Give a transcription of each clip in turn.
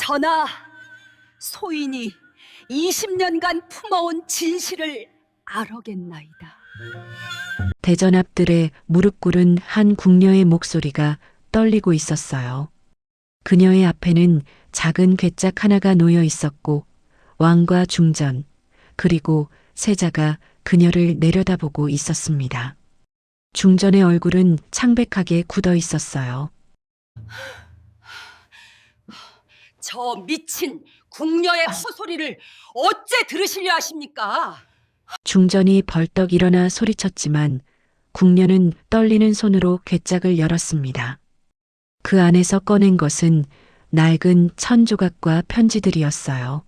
전하, 소인이 20년간 품어온 진실을 아러겠나이다. 대전 앞들에 무릎 꿇은 한 궁녀의 목소리가 떨리고 있었어요. 그녀의 앞에는 작은 괴짝 하나가 놓여 있었고 왕과 중전 그리고 세자가 그녀를 내려다보고 있었습니다. 중전의 얼굴은 창백하게 굳어 있었어요. 저 미친 궁녀의 헛소리를 어째 들으시려 하십니까? 중전이 벌떡 일어나 소리쳤지만 궁녀는 떨리는 손으로 괴짝을 열었습니다. 그 안에서 꺼낸 것은 낡은 천조각과 편지들이었어요.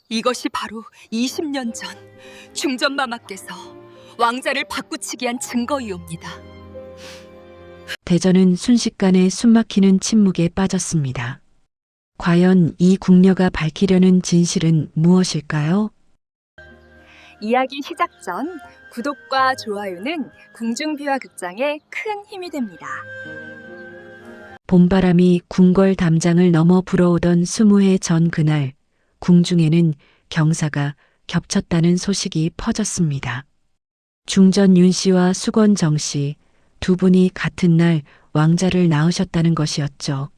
이것이 바로 20년 전 중전마마께서 왕자를 바꾸치기 한 증거이옵니다. 대전은 순식간에 숨막히는 침묵에 빠졌습니다. 과연 이 궁녀가 밝히려는 진실은 무엇일까요? 이야기 시작 전 구독과 좋아요는 궁중비화 극장에 큰 힘이 됩니다. 봄바람이 궁궐 담장을 넘어 불어오던 20해 전 그날 궁중에는 경사가 겹쳤다는 소식이 퍼졌습니다. 중전 윤 씨와 수건 정 씨 두 분이 같은 날 왕자를 낳으셨다는 것이었죠.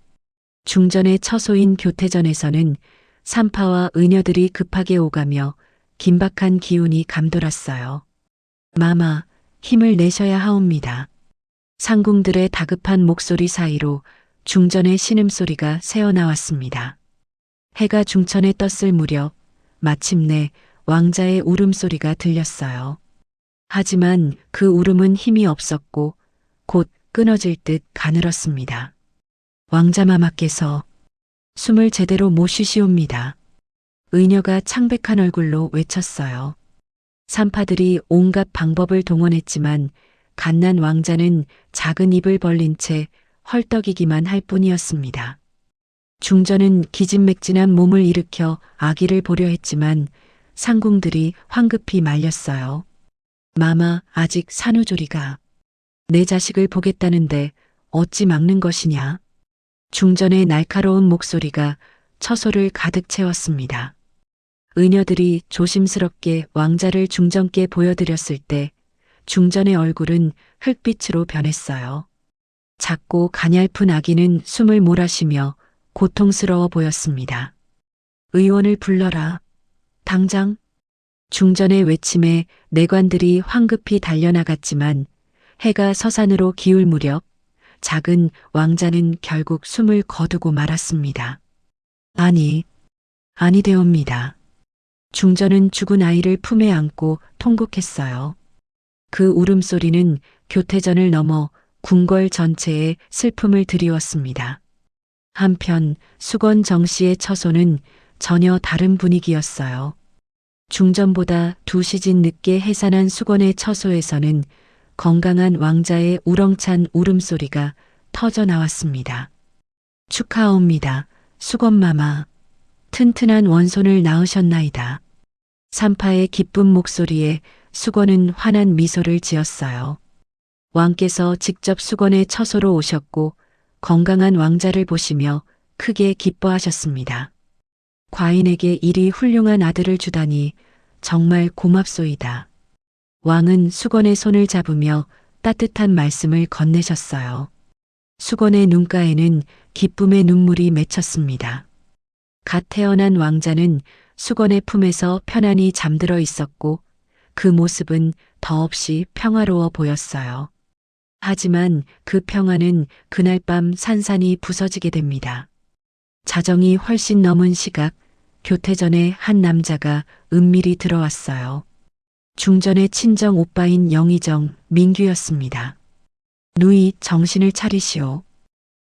중전의 처소인 교태전에서는 산파와 의녀들이 급하게 오가며 긴박한 기운이 감돌았어요. 마마, 힘을 내셔야 하옵니다. 상궁들의 다급한 목소리 사이로 중전의 신음소리가 새어나왔습니다. 해가 중천에 떴을 무렵 마침내 왕자의 울음소리가 들렸어요. 하지만 그 울음은 힘이 없었고 곧 끊어질 듯 가늘었습니다. 왕자마마께서 숨을 제대로 못 쉬시옵니다. 의녀가 창백한 얼굴로 외쳤어요. 산파들이 온갖 방법을 동원했지만 갓난 왕자는 작은 입을 벌린 채 헐떡이기만 할 뿐이었습니다. 중전은 기진맥진한 몸을 일으켜 아기를 보려 했지만 상궁들이 황급히 말렸어요. 마마, 아직 산후조리가. 내 자식을 보겠다는데 어찌 막는 것이냐. 중전의 날카로운 목소리가 처소를 가득 채웠습니다. 의녀들이 조심스럽게 왕자를 중전께 보여드렸을 때 중전의 얼굴은 흙빛으로 변했어요. 작고 가냘픈 아기는 숨을 몰아쉬며 고통스러워 보였습니다. 의원을 불러라. 당장. 중전의 외침에 내관들이 황급히 달려나갔지만 해가 서산으로 기울 무렵 작은 왕자는 결국 숨을 거두고 말았습니다. 아니 되옵니다. 중전은 죽은 아이를 품에 안고 통곡했어요. 그 울음소리는 교태전을 넘어 궁궐 전체에 슬픔을 드리웠습니다. 한편 수건 정 씨의 처소는 전혀 다른 분위기였어요. 중전보다 2시즌 늦게 해산한 수건의 처소에서는 건강한 왕자의 우렁찬 울음소리가 터져 나왔습니다. 축하옵니다. 수건마마. 튼튼한 원손을 낳으셨나이다. 산파의 기쁜 목소리에 수건은 환한 미소를 지었어요. 왕께서 직접 수건의 처소로 오셨고 건강한 왕자를 보시며 크게 기뻐하셨습니다. 과인에게 이리 훌륭한 아들을 주다니 정말 고맙소이다. 왕은 수건의 손을 잡으며 따뜻한 말씀을 건네셨어요. 수건의 눈가에는 기쁨의 눈물이 맺혔습니다. 갓 태어난 왕자는 수건의 품에서 편안히 잠들어 있었고 그 모습은 더없이 평화로워 보였어요. 하지만 그 평화는 그날 밤 산산이 부서지게 됩니다. 자정이 훨씬 넘은 시각 교태전에 한 남자가 은밀히 들어왔어요. 중전의 친정 오빠인 영의정 민규였습니다. 누이 정신을 차리시오.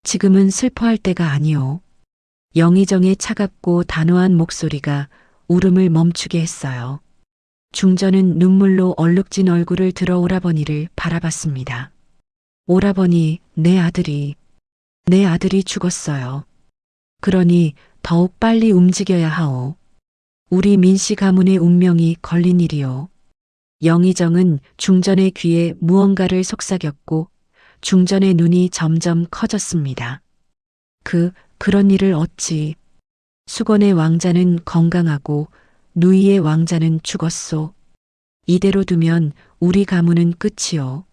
지금은 슬퍼할 때가 아니오. 영의정의 차갑고 단호한 목소리가 울음을 멈추게 했어요. 중전은 눈물로 얼룩진 얼굴을 들어 오라버니를 바라봤습니다. 오라버니, 내 아들이 죽었어요. 그러니 더욱 빨리 움직여야 하오. 우리 민씨 가문의 운명이 걸린 일이오. 영의정은 중전의 귀에 무언가를 속삭였고 중전의 눈이 점점 커졌습니다. 그런 일을 어찌. 수건의 왕자는 건강하고 누이의 왕자는 죽었소. 이대로 두면 우리 가문은 끝이요.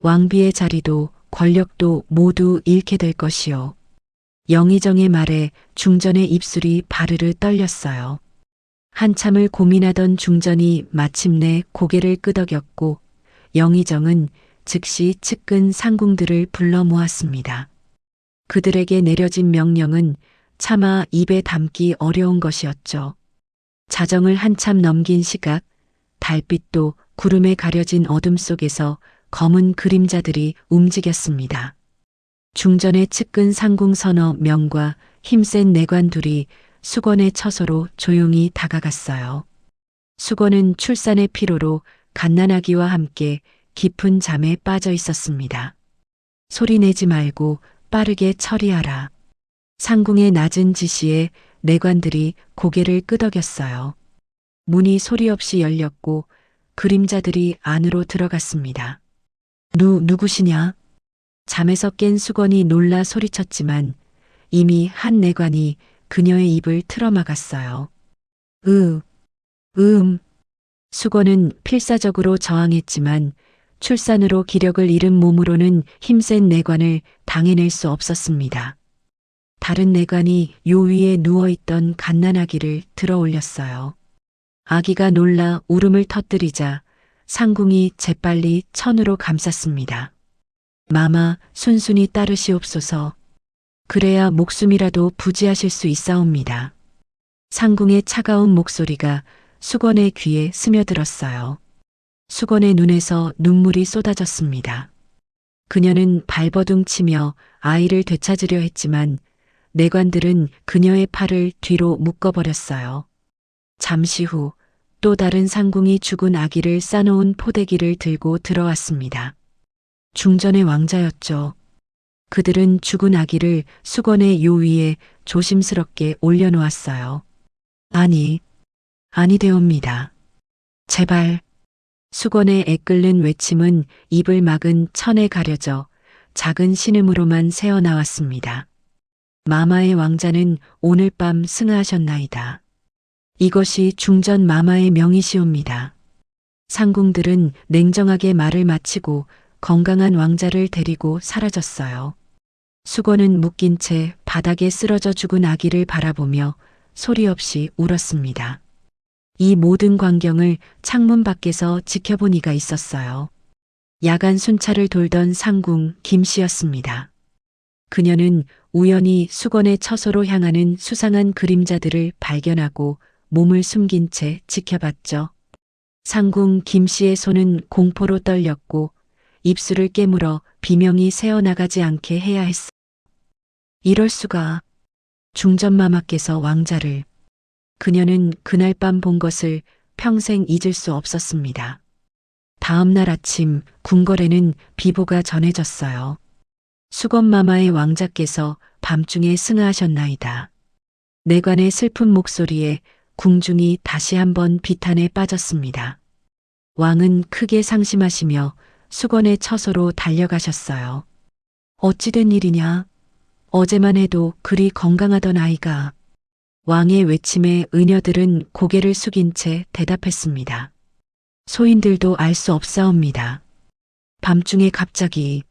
왕비의 자리도 권력도 모두 잃게 될 것이요. 영의정의 말에 중전의 입술이 바르르 떨렸어요. 한참을 고민하던 중전이 마침내 고개를 끄덕였고 영의정은 즉시 측근 상궁들을 불러 모았습니다. 그들에게 내려진 명령은 차마 입에 담기 어려운 것이었죠. 자정을 한참 넘긴 시각, 달빛도 구름에 가려진 어둠 속에서 검은 그림자들이 움직였습니다. 중전의 측근 상궁 서너 명과 힘센 내관 둘이 수건의 처소로 조용히 다가갔어요. 수건은 출산의 피로로 갓난아기와 함께 깊은 잠에 빠져 있었습니다. 소리 내지 말고 빠르게 처리하라. 상궁의 낮은 지시에 내관들이 고개를 끄덕였어요. 문이 소리 없이 열렸고 그림자들이 안으로 들어갔습니다. 누구시냐? 잠에서 깬 수건이 놀라 소리쳤지만 이미 한 내관이 그녀의 입을 틀어막았어요. 수건은 필사적으로 저항했지만 출산으로 기력을 잃은 몸으로는 힘센 내관을 당해낼 수 없었습니다. 다른 내관이 요 위에 누워있던 갓난아기를 들어 올렸어요. 아기가 놀라 울음을 터뜨리자 상궁이 재빨리 천으로 감쌌습니다. 마마 순순히 따르시옵소서. 그래야 목숨이라도 부지하실 수 있사옵니다. 상궁의 차가운 목소리가 수건의 귀에 스며들었어요. 수건의 눈에서 눈물이 쏟아졌습니다. 그녀는 발버둥 치며 아이를 되찾으려 했지만 내관들은 그녀의 팔을 뒤로 묶어버렸어요. 잠시 후 또 다른 상궁이 죽은 아기를 싸놓은 포대기를 들고 들어왔습니다. 중전의 왕자였죠. 그들은 죽은 아기를 수건의 요 위에 조심스럽게 올려놓았어요. 아니 되옵니다. 제발. 수건의 애끓는 외침은 입을 막은 천에 가려져 작은 신음으로만 새어나왔습니다. 마마의 왕자는 오늘 밤 승하하셨나이다. 이것이 중전 마마의 명이시옵니다. 상궁들은 냉정하게 말을 마치고 건강한 왕자를 데리고 사라졌어요. 수건은 묶인 채 바닥에 쓰러져 죽은 아기를 바라보며 소리 없이 울었습니다. 이 모든 광경을 창문 밖에서 지켜본 이가 있었어요. 야간 순찰을 돌던 상궁 김씨였습니다. 그녀는 우연히 수건의 처소로 향하는 수상한 그림자들을 발견하고 몸을 숨긴 채 지켜봤죠. 상궁 김씨의 손은 공포로 떨렸고 입술을 깨물어 비명이 새어나가지 않게 해야 했어. 이럴 수가. 중전마마께서 왕자를. 그녀는 그날 밤 본 것을 평생 잊을 수 없었습니다. 다음 날 아침 궁궐에는 비보가 전해졌어요. 수건마마의 왕자께서 밤중에 승하하셨나이다. 내관의 슬픈 목소리에 궁중이 다시 한번 비탄에 빠졌습니다. 왕은 크게 상심하시며 수건의 처소로 달려가셨어요. 어찌된 일이냐? 어제만 해도 그리 건강하던 아이가. 왕의 외침에 의녀들은 고개를 숙인 채 대답했습니다. 소인들도 알 수 없사옵니다. 밤중에 갑자기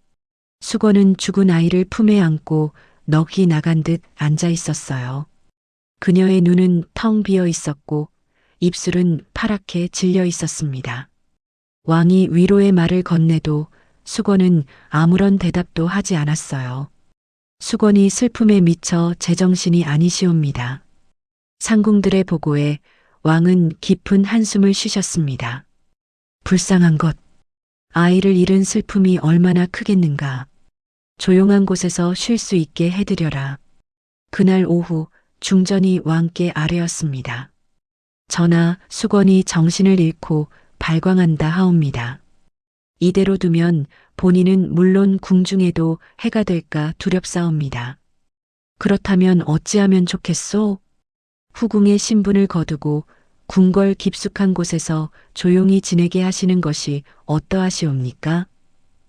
수건은 죽은 아이를 품에 안고 넋이 나간 듯 앉아 있었어요. 그녀의 눈은 텅 비어 있었고 입술은 파랗게 질려 있었습니다. 왕이 위로의 말을 건네도 수건은 아무런 대답도 하지 않았어요. 수건이 슬픔에 미쳐 제정신이 아니시옵니다. 상궁들의 보고에 왕은 깊은 한숨을 쉬셨습니다. 불쌍한 것. 아이를 잃은 슬픔이 얼마나 크겠는가. 조용한 곳에서 쉴 수 있게 해드려라. 그날 오후 중전이 왕께 아뢰었습니다. 전하, 수건이 정신을 잃고 발광한다 하옵니다. 이대로 두면 본인은 물론 궁중에도 해가 될까 두렵사옵니다. 그렇다면 어찌하면 좋겠소? 후궁의 신분을 거두고 궁궐 깊숙한 곳에서 조용히 지내게 하시는 것이 어떠하시옵니까?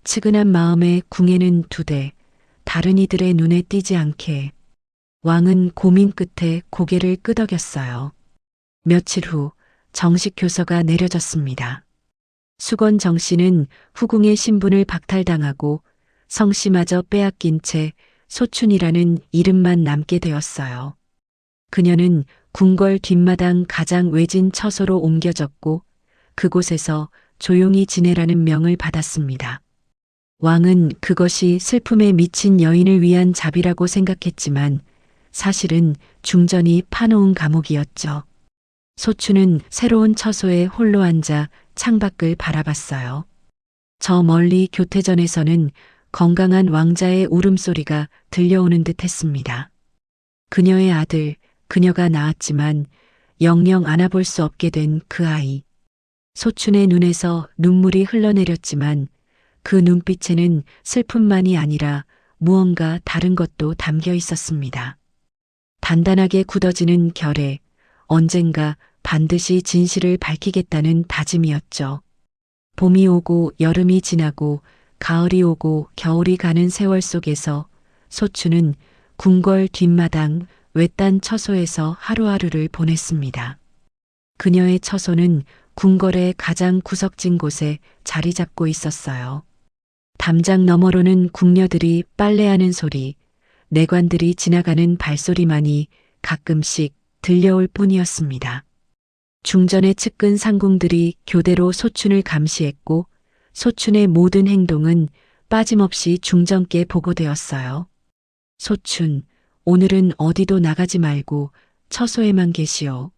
측은한 마음에 궁에는 두되 다른 이들의 눈에 띄지 않게. 왕은 고민 끝에 고개를 끄덕였어요. 며칠 후 정식 교서가 내려졌습니다. 수건 정 씨는 후궁의 신분을 박탈당하고 성씨마저 빼앗긴 채 소춘이라는 이름만 남게 되었어요. 그녀는 궁궐 뒷마당 가장 외진 처소로 옮겨졌고 그곳에서 조용히 지내라는 명을 받았습니다. 왕은 그것이 슬픔에 미친 여인을 위한 자비라고 생각했지만 사실은 중전이 파놓은 감옥이었죠. 소춘은 새로운 처소에 홀로 앉아 창밖을 바라봤어요. 저 멀리 교태전에서는 건강한 왕자의 울음소리가 들려오는 듯 했습니다. 그녀의 아들, 그녀가 낳았지만 영영 안아볼 수 없게 된 그 아이. 소춘의 눈에서 눈물이 흘러내렸지만 그 눈빛에는 슬픔만이 아니라 무언가 다른 것도 담겨 있었습니다. 단단하게 굳어지는 결에 언젠가 반드시 진실을 밝히겠다는 다짐이었죠. 봄이 오고 여름이 지나고 가을이 오고 겨울이 가는 세월 속에서 소춘은 궁궐 뒷마당 외딴 처소에서 하루하루를 보냈습니다. 그녀의 처소는 궁궐의 가장 구석진 곳에 자리 잡고 있었어요. 담장 너머로는 궁녀들이 빨래하는 소리, 내관들이 지나가는 발소리만이 가끔씩 들려올 뿐이었습니다. 중전의 측근 상궁들이 교대로 소춘을 감시했고 소춘의 모든 행동은 빠짐없이 중전께 보고되었어요. 소춘, 오늘은 어디도 나가지 말고 처소에만 계시오.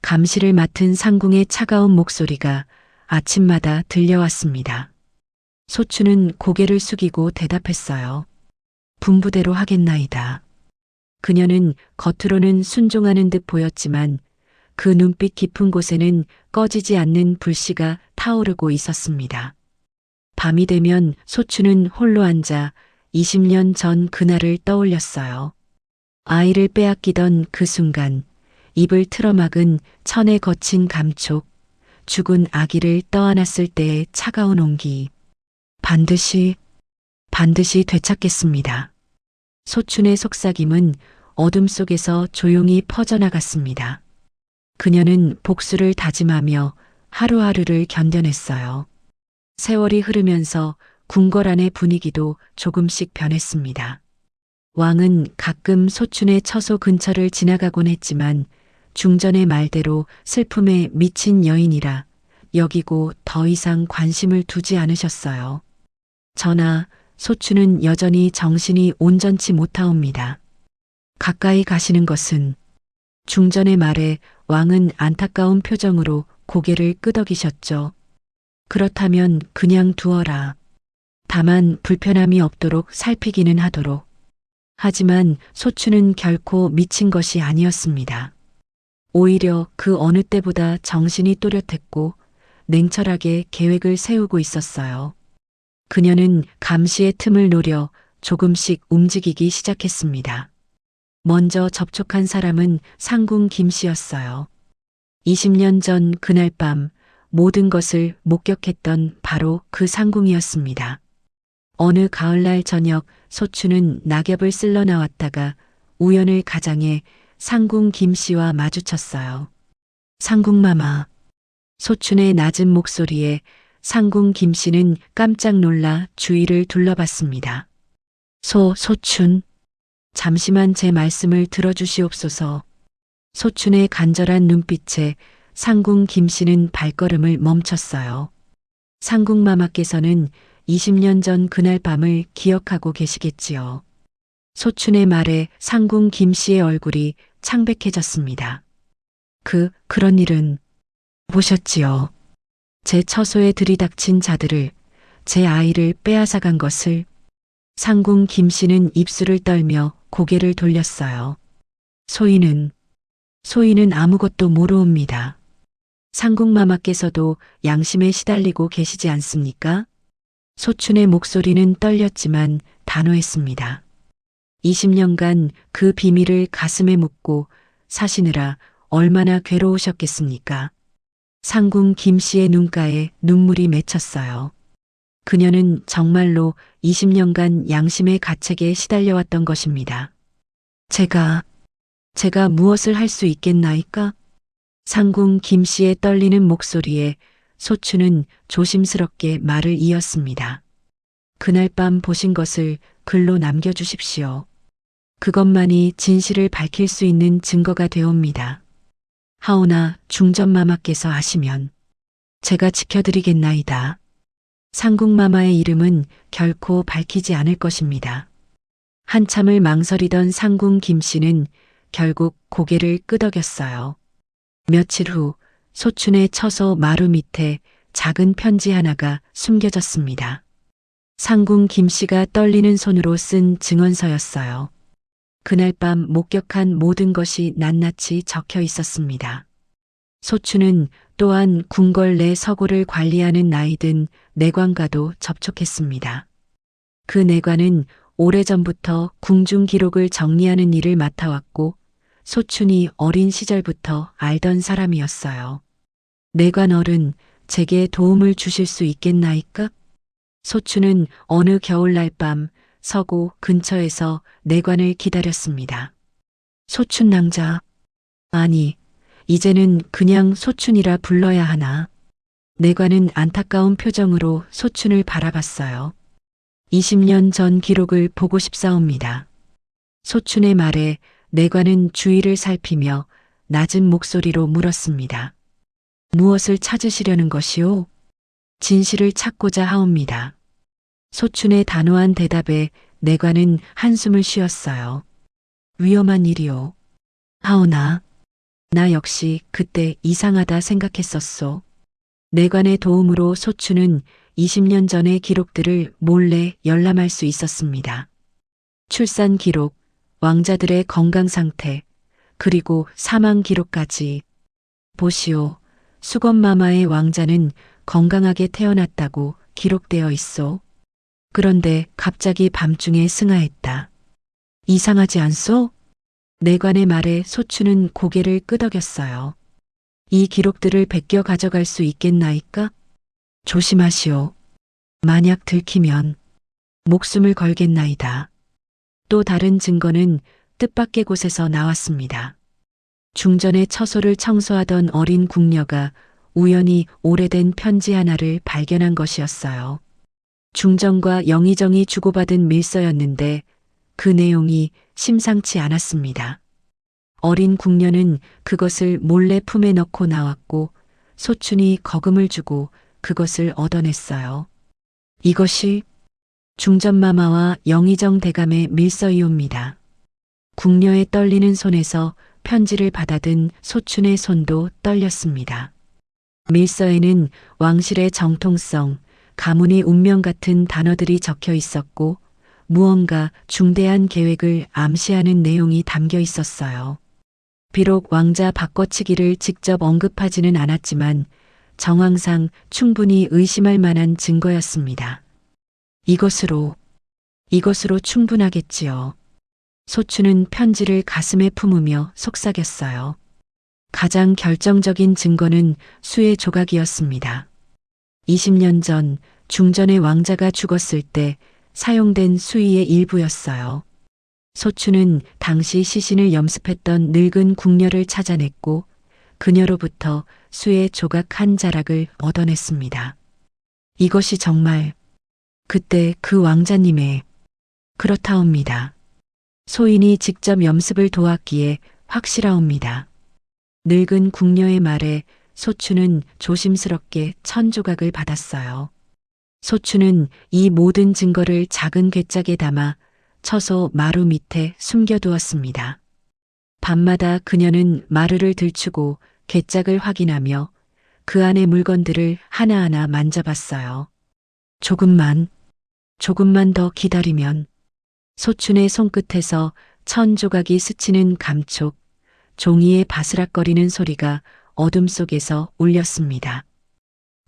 감시를 맡은 상궁의 차가운 목소리가 아침마다 들려왔습니다. 소춘은 고개를 숙이고 대답했어요. 분부대로 하겠나이다. 그녀는 겉으로는 순종하는 듯 보였지만 그 눈빛 깊은 곳에는 꺼지지 않는 불씨가 타오르고 있었습니다. 밤이 되면 소춘은 홀로 앉아 20년 전 그날을 떠올렸어요. 아이를 빼앗기던 그 순간 입을 틀어막은 천에 거친 감촉, 죽은 아기를 떠안았을 때의 차가운 온기. 반드시 되찾겠습니다. 소춘의 속삭임은 어둠 속에서 조용히 퍼져나갔습니다. 그녀는 복수를 다짐하며 하루하루를 견뎌냈어요. 세월이 흐르면서 궁궐 안의 분위기도 조금씩 변했습니다. 왕은 가끔 소춘의 처소 근처를 지나가곤 했지만 중전의 말대로 슬픔에 미친 여인이라 여기고 더 이상 관심을 두지 않으셨어요. 저나 소춘은 여전히 정신이 온전치 못하옵니다. 가까이 가시는 것은 중전의 말에 왕은 안타까운 표정으로 고개를 끄덕이셨죠. 그렇다면 그냥 두어라. 다만 불편함이 없도록 살피기는 하도록. 하지만 소춘은 결코 미친 것이 아니었습니다. 오히려 그 어느 때보다 정신이 또렷했고 냉철하게 계획을 세우고 있었어요. 그녀는 감시의 틈을 노려 조금씩 움직이기 시작했습니다. 먼저 접촉한 사람은 상궁 김 씨였어요. 20년 전 그날 밤 모든 것을 목격했던 바로 그 상궁이었습니다. 어느 가을날 저녁 소춘은 낙엽을 쓸러 나왔다가 우연을 가장해 상궁 김 씨와 마주쳤어요. 상궁마마. 소춘의 낮은 목소리에 상궁 김 씨는 깜짝 놀라 주위를 둘러봤습니다. 소춘. 잠시만 제 말씀을 들어주시옵소서. 소춘의 간절한 눈빛에 상궁 김 씨는 발걸음을 멈췄어요. 상궁마마께서는 20년 전 그날 밤을 기억하고 계시겠지요. 소춘의 말에 상궁 김 씨의 얼굴이 창백해졌습니다. 그런 일은 보셨지요. 제 처소에 들이닥친 자들을, 제 아이를 빼앗아간 것을. 상궁 김 씨는 입술을 떨며 고개를 돌렸어요. 소인은 아무것도 모르옵니다. 상궁마마께서도 양심에 시달리고 계시지 않습니까? 소춘의 목소리는 떨렸지만 단호했습니다. 20년간 그 비밀을 가슴에 묻고 사시느라 얼마나 괴로우셨겠습니까? 상궁 김 씨의 눈가에 눈물이 맺혔어요. 그녀는 정말로 20년간 양심의 가책에 시달려왔던 것입니다. 제가 무엇을 할 수 있겠나이까? 상궁 김 씨의 떨리는 목소리에 소추는 조심스럽게 말을 이었습니다. 그날 밤 보신 것을 글로 남겨주십시오. 그것만이 진실을 밝힐 수 있는 증거가 되옵니다. 하오나 중전마마께서 아시면 제가 지켜드리겠나이다. 상궁마마의 이름은 결코 밝히지 않을 것입니다. 한참을 망설이던 상궁 김 씨는 결국 고개를 끄덕였어요. 며칠 후 소춘의 처소 마루 밑에 작은 편지 하나가 숨겨졌습니다. 상궁 김 씨가 떨리는 손으로 쓴 증언서였어요. 그날 밤 목격한 모든 것이 낱낱이 적혀 있었습니다. 소춘은 또한 궁궐 내 서고를 관리하는 나이든 내관과도 접촉했습니다. 그 내관은 오래전부터 궁중 기록을 정리하는 일을 맡아왔고 소춘이 어린 시절부터 알던 사람이었어요. 내관 어른, 제게 도움을 주실 수 있겠나이까? 소춘은 어느 겨울날 밤 서고 근처에서 내관을 기다렸습니다. 소춘 낭자. 아니, 이제는 그냥 소춘이라 불러야 하나. 내관은 안타까운 표정으로 소춘을 바라봤어요. 20년 전 기록을 보고 싶사옵니다. 소춘의 말에 내관은 주위를 살피며 낮은 목소리로 물었습니다. 무엇을 찾으시려는 것이오? 진실을 찾고자 하옵니다. 소춘의 단호한 대답에 내관은 한숨을 쉬었어요. 위험한 일이오. 하오나, 나 역시 그때 이상하다 생각했었소. 내관의 도움으로 소춘은 20년 전의 기록들을 몰래 열람할 수 있었습니다. 출산 기록, 왕자들의 건강 상태, 그리고 사망 기록까지. 보시오, 수건마마의 왕자는 건강하게 태어났다고 기록되어 있소. 그런데 갑자기 밤중에 승하했다. 이상하지 않소? 내관의 말에 소춘은 고개를 끄덕였어요. 이 기록들을 베껴 가져갈 수 있겠나이까? 조심하시오. 만약 들키면 목숨을 걸겠나이다. 또 다른 증거는 뜻밖의 곳에서 나왔습니다. 중전의 처소를 청소하던 어린 궁녀가 우연히 오래된 편지 하나를 발견한 것이었어요. 중전과 영의정이 주고받은 밀서였는데 그 내용이 심상치 않았습니다. 어린 궁녀는 그것을 몰래 품에 넣고 나왔고 소춘이 거금을 주고 그것을 얻어냈어요. 이것이 중전마마와 영의정 대감의 밀서이옵니다. 궁녀의 떨리는 손에서 편지를 받아든 소춘의 손도 떨렸습니다. 밀서에는 왕실의 정통성, 가문의 운명 같은 단어들이 적혀 있었고 무언가 중대한 계획을 암시하는 내용이 담겨 있었어요. 비록 왕자 바꿔치기를 직접 언급하지는 않았지만 정황상 충분히 의심할 만한 증거였습니다. 이것으로 충분하겠지요. 소춘은 편지를 가슴에 품으며 속삭였어요. 가장 결정적인 증거는 수의 조각이었습니다. 20년 전 중전의 왕자가 죽었을 때 사용된 수의의 일부였어요. 소춘은 당시 시신을 염습했던 늙은 궁녀를 찾아냈고 그녀로부터 수의 조각 한 자락을 얻어냈습니다. 이것이 정말 그때 그 왕자님의 그렇다옵니다. 소인이 직접 염습을 도왔기에 확실하옵니다. 늙은 궁녀의 말에 소춘은 조심스럽게 1000조각을 받았어요. 소춘은 이 모든 증거를 작은 괴짝에 담아 처소 마루 밑에 숨겨두었습니다. 밤마다 그녀는 마루를 들추고 괴짝을 확인하며 그 안의 물건들을 하나하나 만져봤어요. 조금만 더 기다리면 소춘의 손끝에서 1000조각이 스치는 감촉, 종이의 바스락거리는 소리가 어둠 속에서 울렸습니다.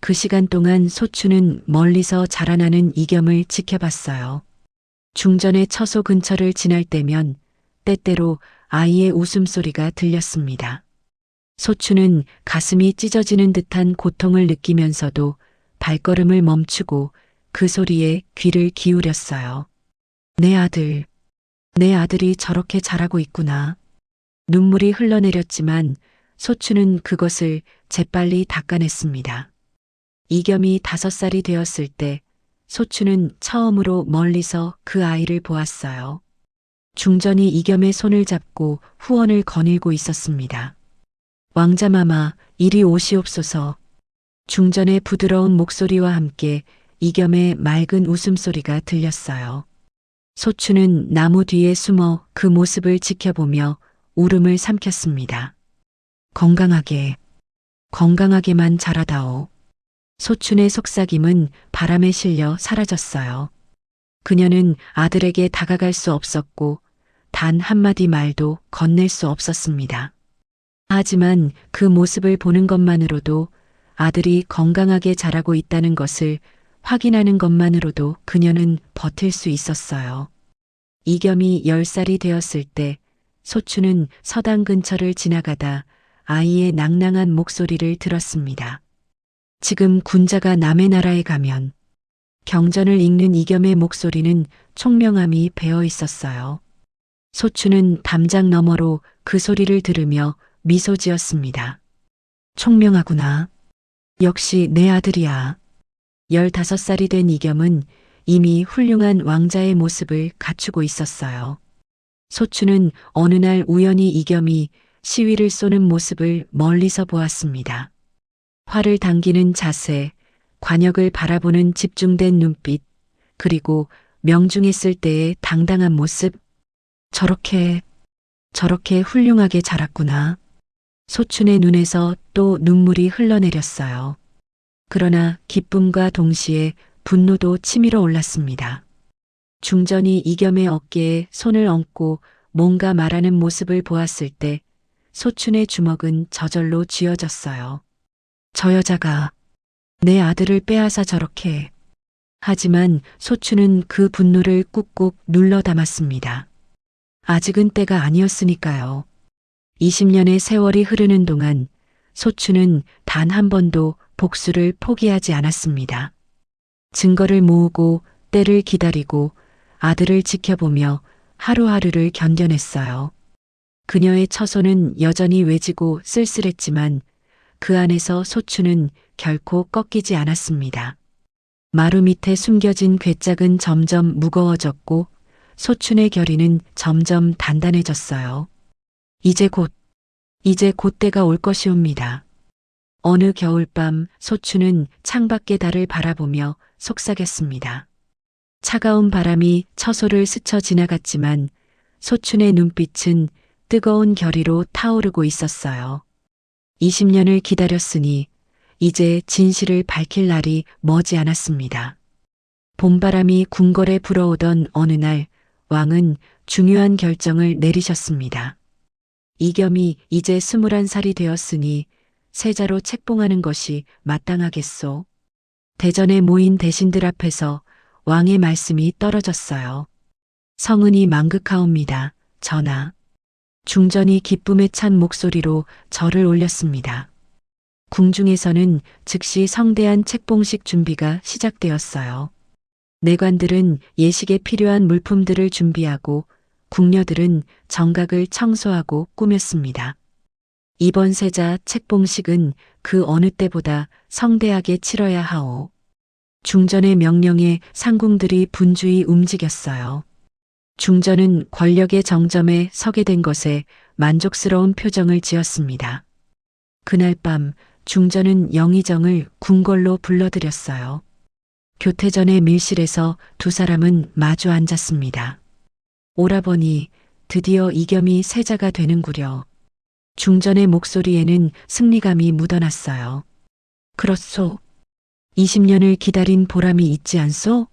그 시간 동안 소춘은 멀리서 자라나는 이겸을 지켜봤어요. 중전의 처소 근처를 지날 때면 때때로 아이의 웃음소리가 들렸습니다. 소춘은 가슴이 찢어지는 듯한 고통을 느끼면서도 발걸음을 멈추고 그 소리에 귀를 기울였어요. 내 아들, 내 아들이 저렇게 자라고 있구나. 눈물이 흘러내렸지만 소추는 그것을 재빨리 닦아냈습니다. 이겸이 5살이 되었을 때 소추는 처음으로 멀리서 그 아이를 보았어요. 중전이 이겸의 손을 잡고 후원을 거닐고 있었습니다. 왕자마마, 이리 오시옵소서. 중전의 부드러운 목소리와 함께 이겸의 맑은 웃음소리가 들렸어요. 소추는 나무 뒤에 숨어 그 모습을 지켜보며 울음을 삼켰습니다. 건강하게만 자라다오. 소춘의 속삭임은 바람에 실려 사라졌어요. 그녀는 아들에게 다가갈 수 없었고 단 한마디 말도 건넬 수 없었습니다. 하지만 그 모습을 보는 것만으로도 아들이 건강하게 자라고 있다는 것을 확인하는 것만으로도 그녀는 버틸 수 있었어요. 이겸이 10살이 되었을 때 소추는 서당 근처를 지나가다 아이의 낭낭한 목소리를 들었습니다. 지금 군자가 남의 나라에 가면 경전을 읽는 이겸의 목소리는 총명함이 배어 있었어요. 소추는 담장 너머로 그 소리를 들으며 미소 지었습니다. 총명하구나. 역시 내 아들이야. 15살이 된 이겸은 이미 훌륭한 왕자의 모습을 갖추고 있었어요. 소추는 어느 날 우연히 이겸이 시위를 쏘는 모습을 멀리서 보았습니다. 활을 당기는 자세, 관역을 바라보는 집중된 눈빛, 그리고 명중했을 때의 당당한 모습. 저렇게 훌륭하게 자랐구나. 소춘의 눈에서 또 눈물이 흘러내렸어요. 그러나 기쁨과 동시에 분노도 치밀어 올랐습니다. 중전이 이겸의 어깨에 손을 얹고 뭔가 말하는 모습을 보았을 때 소춘의 주먹은 저절로 쥐어졌어요. 저 여자가 내 아들을 빼앗아 저렇게. 하지만 소춘은 그 분노를 꾹꾹 눌러 담았습니다. 아직은 때가 아니었으니까요. 20년의 세월이 흐르는 동안 소춘은 단 한 번도 복수를 포기하지 않았습니다. 증거를 모으고 때를 기다리고 아들을 지켜보며 하루하루를 견뎌냈어요. 그녀의 처소는 여전히 외지고 쓸쓸했지만 그 안에서 소추는 결코 꺾이지 않았습니다. 마루 밑에 숨겨진 괴짝은 점점 무거워졌고 소춘의 결의는 점점 단단해졌어요. 이제 곧 때가 올 것이옵니다. 어느 겨울밤 소춘은 창밖의 달을 바라보며 속삭였습니다. 차가운 바람이 처소를 스쳐 지나갔지만 소춘의 눈빛은 뜨거운 결의로 타오르고 있었어요. 20년을 기다렸으니 이제 진실을 밝힐 날이 머지 않았습니다. 봄바람이 궁궐에 불어오던 어느 날 왕은 중요한 결정을 내리셨습니다. 이겸이 이제 21살이 되었으니 세자로 책봉하는 것이 마땅하겠소. 대전에 모인 대신들 앞에서 왕의 말씀이 떨어졌어요. 성은이 망극하옵니다. 전하. 중전이 기쁨에 찬 목소리로 절을 올렸습니다. 궁중에서는 즉시 성대한 책봉식 준비가 시작되었어요. 내관들은 예식에 필요한 물품들을 준비하고 궁녀들은 정각을 청소하고 꾸몄습니다. 이번 세자 책봉식은 그 어느 때보다 성대하게 치러야 하오. 중전의 명령에 상궁들이 분주히 움직였어요. 중전은 권력의 정점에 서게 된 것에 만족스러운 표정을 지었습니다. 그날 밤 중전은 영의정을 궁궐로 불러들였어요. 교태전의 밀실에서 두 사람은 마주 앉았습니다. 오라버니, 드디어 이겸이 세자가 되는구려. 중전의 목소리에는 승리감이 묻어났어요. 그렇소. 20년을 기다린 보람이 있지 않소?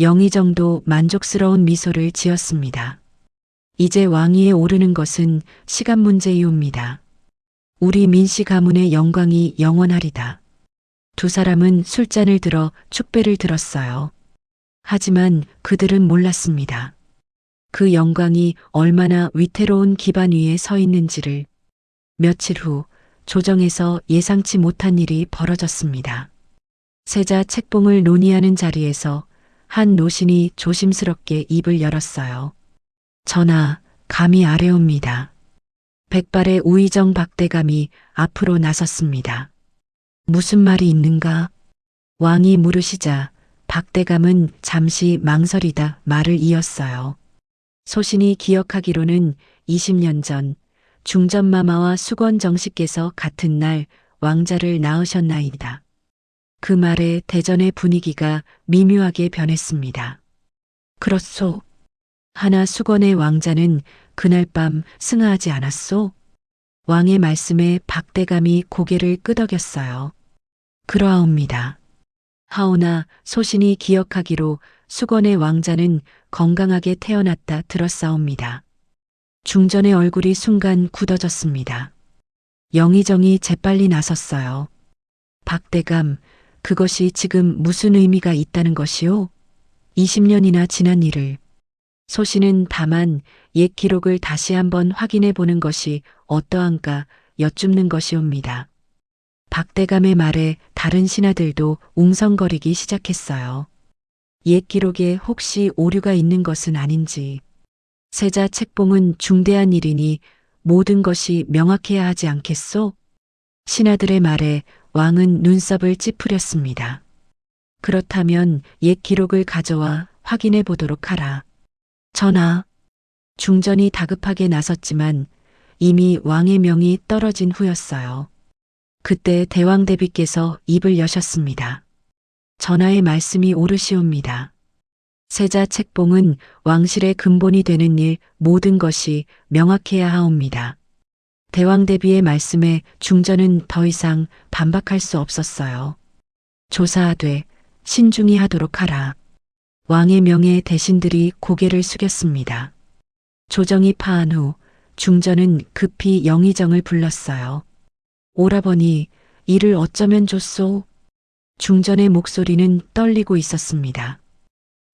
영의정도 만족스러운 미소를 지었습니다. 이제 왕위에 오르는 것은 시간 문제이옵니다. 우리 민씨 가문의 영광이 영원하리다. 두 사람은 술잔을 들어 축배를 들었어요. 하지만 그들은 몰랐습니다. 그 영광이 얼마나 위태로운 기반 위에 서 있는지를. 며칠 후 조정에서 예상치 못한 일이 벌어졌습니다. 세자 책봉을 논의하는 자리에서 한 노신이 조심스럽게 입을 열었어요. 전하, 감히 아뢰옵니다. 백발의 우의정 박대감이 앞으로 나섰습니다. 무슨 말이 있는가? 왕이 물으시자 박대감은 잠시 망설이다 말을 이었어요. 소신이 기억하기로는 20년 전 중전마마와 수건정씨께서 같은 날 왕자를 낳으셨나이다. 그 말에 대전의 분위기가 미묘하게 변했습니다. 그렇소. 하나 수건의 왕자는 그날 밤 승하하지 않았소? 왕의 말씀에 박대감이 고개를 끄덕였어요. 그러하옵니다. 하오나 소신이 기억하기로 수건의 왕자는 건강하게 태어났다 들었사옵니다. 중전의 얼굴이 순간 굳어졌습니다. 영의정이 재빨리 나섰어요. 박대감, 그것이 지금 무슨 의미가 있다는 것이오? 20년이나 지난 일을. 소신은 다만 옛 기록을 다시 한번 확인해 보는 것이 어떠한가 여쭙는 것이옵니다. 박대감의 말에 다른 신하들도 웅성거리기 시작했어요. 옛 기록에 혹시 오류가 있는 것은 아닌지. 세자 책봉은 중대한 일이니 모든 것이 명확해야 하지 않겠소? 신하들의 말에 왕은 눈썹을 찌푸렸습니다. 그렇다면 옛 기록을 가져와 확인해 보도록 하라. 전하, 중전이 다급하게 나섰지만 이미 왕의 명이 떨어진 후였어요. 그때 대왕대비께서 입을 여셨습니다. 전하의 말씀이 옳으시옵니다. 세자 책봉은 왕실의 근본이 되는 일 모든 것이 명확해야 하옵니다. 대왕대비의 말씀에 중전은 더 이상 반박할 수 없었어요. 조사하되 신중히 하도록 하라. 왕의 명에 대신들이 고개를 숙였습니다. 조정이 파한 후 중전은 급히 영의정을 불렀어요. 오라버니, 이를 어쩌면 좋소? 중전의 목소리는 떨리고 있었습니다.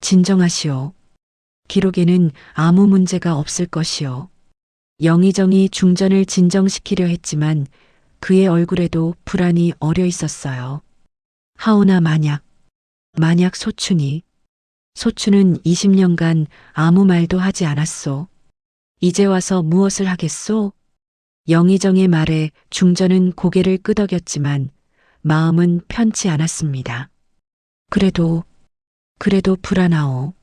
진정하시오. 기록에는 아무 문제가 없을 것이오. 영의정이 중전을 진정시키려 했지만 그의 얼굴에도 불안이 어려 있었어요. 하오나 만약 소춘은 20년간 아무 말도 하지 않았소. 이제 와서 무엇을 하겠소? 영의정의 말에 중전은 고개를 끄덕였지만 마음은 편치 않았습니다. 그래도 불안하오.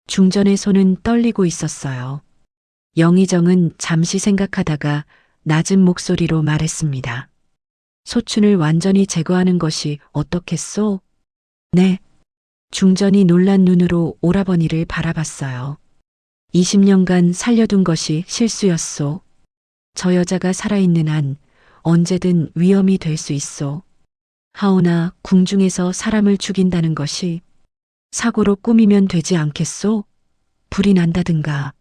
중전의 손은 떨리고 있었어요. 영의정은 잠시 생각하다가 낮은 목소리로 말했습니다. 소춘을 완전히 제거하는 것이 어떻겠소? 네. 중전이 놀란 눈으로 오라버니를 바라봤어요. 20년간 살려둔 것이 실수였소. 저 여자가 살아있는 한 언제든 위험이 될 수 있소. 하오나 궁중에서 사람을 죽인다는 것이 사고로 꾸미면 되지 않겠소? 불이 난다든가.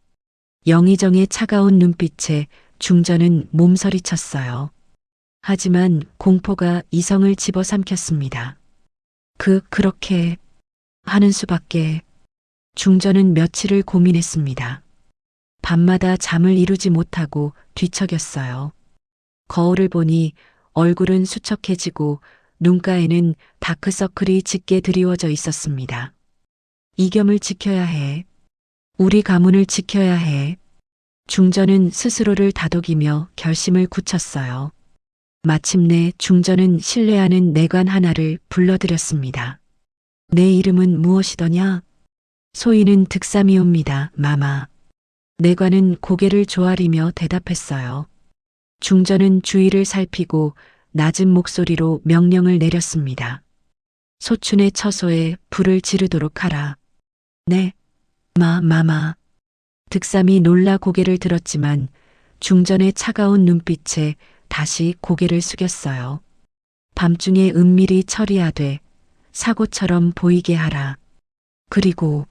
영의정의 차가운 눈빛에 중전은 몸서리쳤어요. 하지만 공포가 이성을 집어삼켰습니다. 그렇게 하는 수밖에. 중전은 며칠을 고민했습니다. 밤마다 잠을 이루지 못하고 뒤척였어요. 거울을 보니 얼굴은 수척해지고 눈가에는 다크서클이 짙게 드리워져 있었습니다. 이 겸을 지켜야 해. 우리 가문을 지켜야 해. 중전은 스스로를 다독이며 결심을 굳혔어요. 마침내 중전은 신뢰하는 내관 하나를 불러들였습니다. 내 이름은 무엇이더냐? 소인은 득삼이옵니다, 마마. 내관은 고개를 조아리며 대답했어요. 중전은 주위를 살피고 낮은 목소리로 명령을 내렸습니다. 소춘의 처소에 불을 지르도록 하라. 네, 마마. 득삼이 놀라 고개를 들었지만 중전의 차가운 눈빛에 다시 고개를 숙였어요. 밤중에 은밀히 처리하되 사고처럼 보이게 하라. 그리고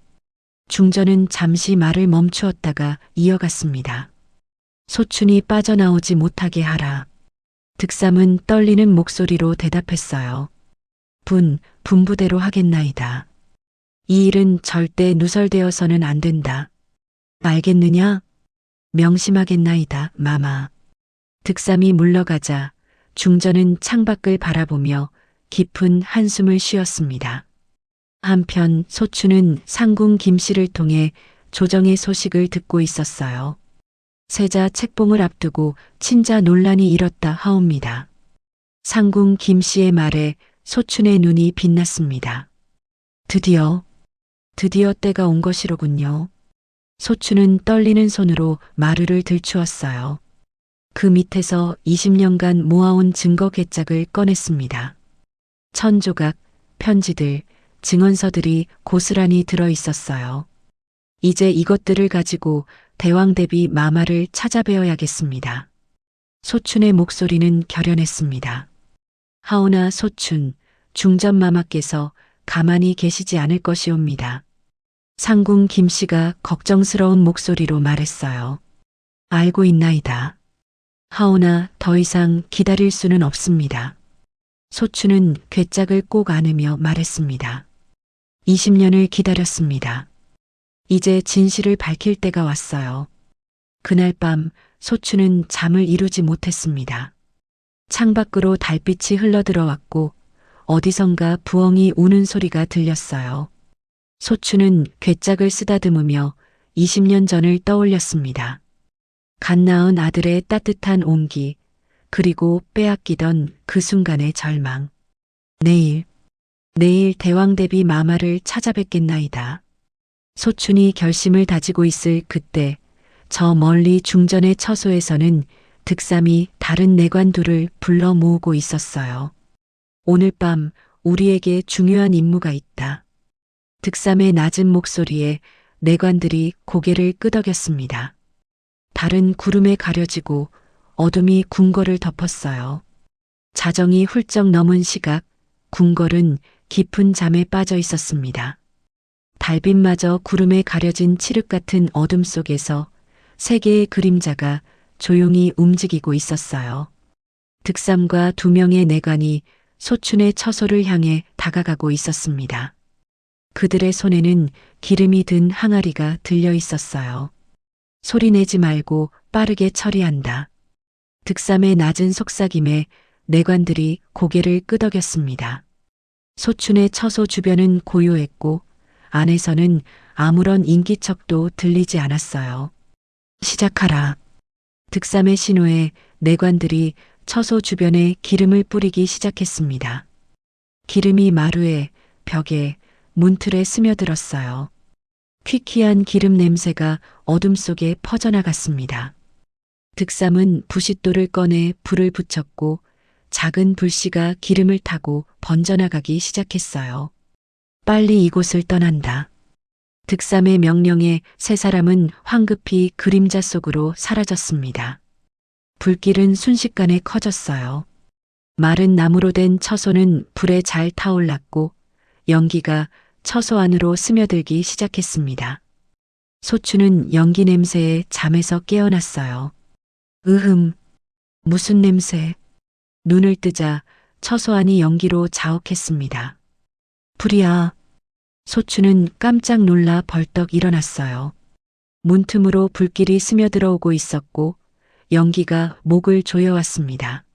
중전은 잠시 말을 멈추었다가 이어갔습니다. 소춘이 빠져나오지 못하게 하라. 득삼은 떨리는 목소리로 대답했어요. 분부대로 하겠나이다. 이 일은 절대 누설되어서는 안 된다. 알겠느냐? 명심하겠나이다, 마마. 득삼이 물러가자 중전은 창밖을 바라보며 깊은 한숨을 쉬었습니다. 한편 소춘은 상궁 김씨를 통해 조정의 소식을 듣고 있었어요. 세자 책봉을 앞두고 친자 논란이 일었다 하옵니다. 상궁 김 씨의 말에 소춘의 눈이 빛났습니다. 드디어 때가 온 것이로군요. 소춘은 떨리는 손으로 마루를 들추었어요. 그 밑에서 20년간 모아온 증거 개짝을 꺼냈습니다. 천조각, 편지들, 증언서들이 고스란히 들어 있었어요. 이제 이것들을 가지고 대왕 대비 마마를 찾아뵈어야겠습니다. 소춘의 목소리는 결연했습니다. 하오나 소춘, 중전마마께서 가만히 계시지 않을 것이옵니다. 상궁 김 씨가 걱정스러운 목소리로 말했어요. 알고 있나이다. 하오나 더 이상 기다릴 수는 없습니다. 소춘은 괴짝을 꼭 안으며 말했습니다. 20년을 기다렸습니다. 이제 진실을 밝힐 때가 왔어요. 그날 밤 소춘은 잠을 이루지 못했습니다. 창밖으로 달빛이 흘러들어왔고 어디선가 부엉이 우는 소리가 들렸어요. 소춘은 괴짝을 쓰다듬으며 20년 전을 떠올렸습니다. 갓 낳은 아들의 따뜻한 온기, 그리고 빼앗기던 그 순간의 절망. 내일 대왕 대비 마마를 찾아뵙겠나이다. 소춘이 결심을 다지고 있을 그때 저 멀리 중전의 처소에서는 득삼이 다른 내관 둘을 불러 모으고 있었어요. 오늘 밤 우리에게 중요한 임무가 있다. 득삼의 낮은 목소리에 내관들이 고개를 끄덕였습니다. 달은 구름에 가려지고 어둠이 궁궐을 덮었어요. 자정이 훌쩍 넘은 시각, 궁궐은 깊은 잠에 빠져 있었습니다. 달빛마저 구름에 가려진 칠흑 같은 어둠 속에서 세 개의 그림자가 조용히 움직이고 있었어요. 득삼과 2명의 내관이 소춘의 처소를 향해 다가가고 있었습니다. 그들의 손에는 기름이 든 항아리가 들려 있었어요. 소리내지 말고 빠르게 처리한다. 득삼의 낮은 속삭임에 내관들이 고개를 끄덕였습니다. 소춘의 처소 주변은 고요했고 안에서는 아무런 인기척도 들리지 않았어요. 시작하라. 득삼의 신호에 내관들이 처소 주변에 기름을 뿌리기 시작했습니다. 기름이 마루에, 벽에, 문틀에 스며들었어요. 퀴퀴한 기름 냄새가 어둠 속에 퍼져나갔습니다. 득삼은 부싯돌을 꺼내 불을 붙였고 작은 불씨가 기름을 타고 번져나가기 시작했어요. 빨리 이곳을 떠난다. 득삼의 명령에 세 사람은 황급히 그림자 속으로 사라졌습니다. 불길은 순식간에 커졌어요. 마른 나무로 된 처소는 불에 잘 타올랐고 연기가 처소 안으로 스며들기 시작했습니다. 소춘은 연기 냄새에 잠에서 깨어났어요. 무슨 냄새? 눈을 뜨자 처소 안이 연기로 자욱했습니다. 불이야. 소춘은 깜짝 놀라 벌떡 일어났어요. 문틈으로 불길이 스며들어오고 있었고 연기가 목을 조여왔습니다.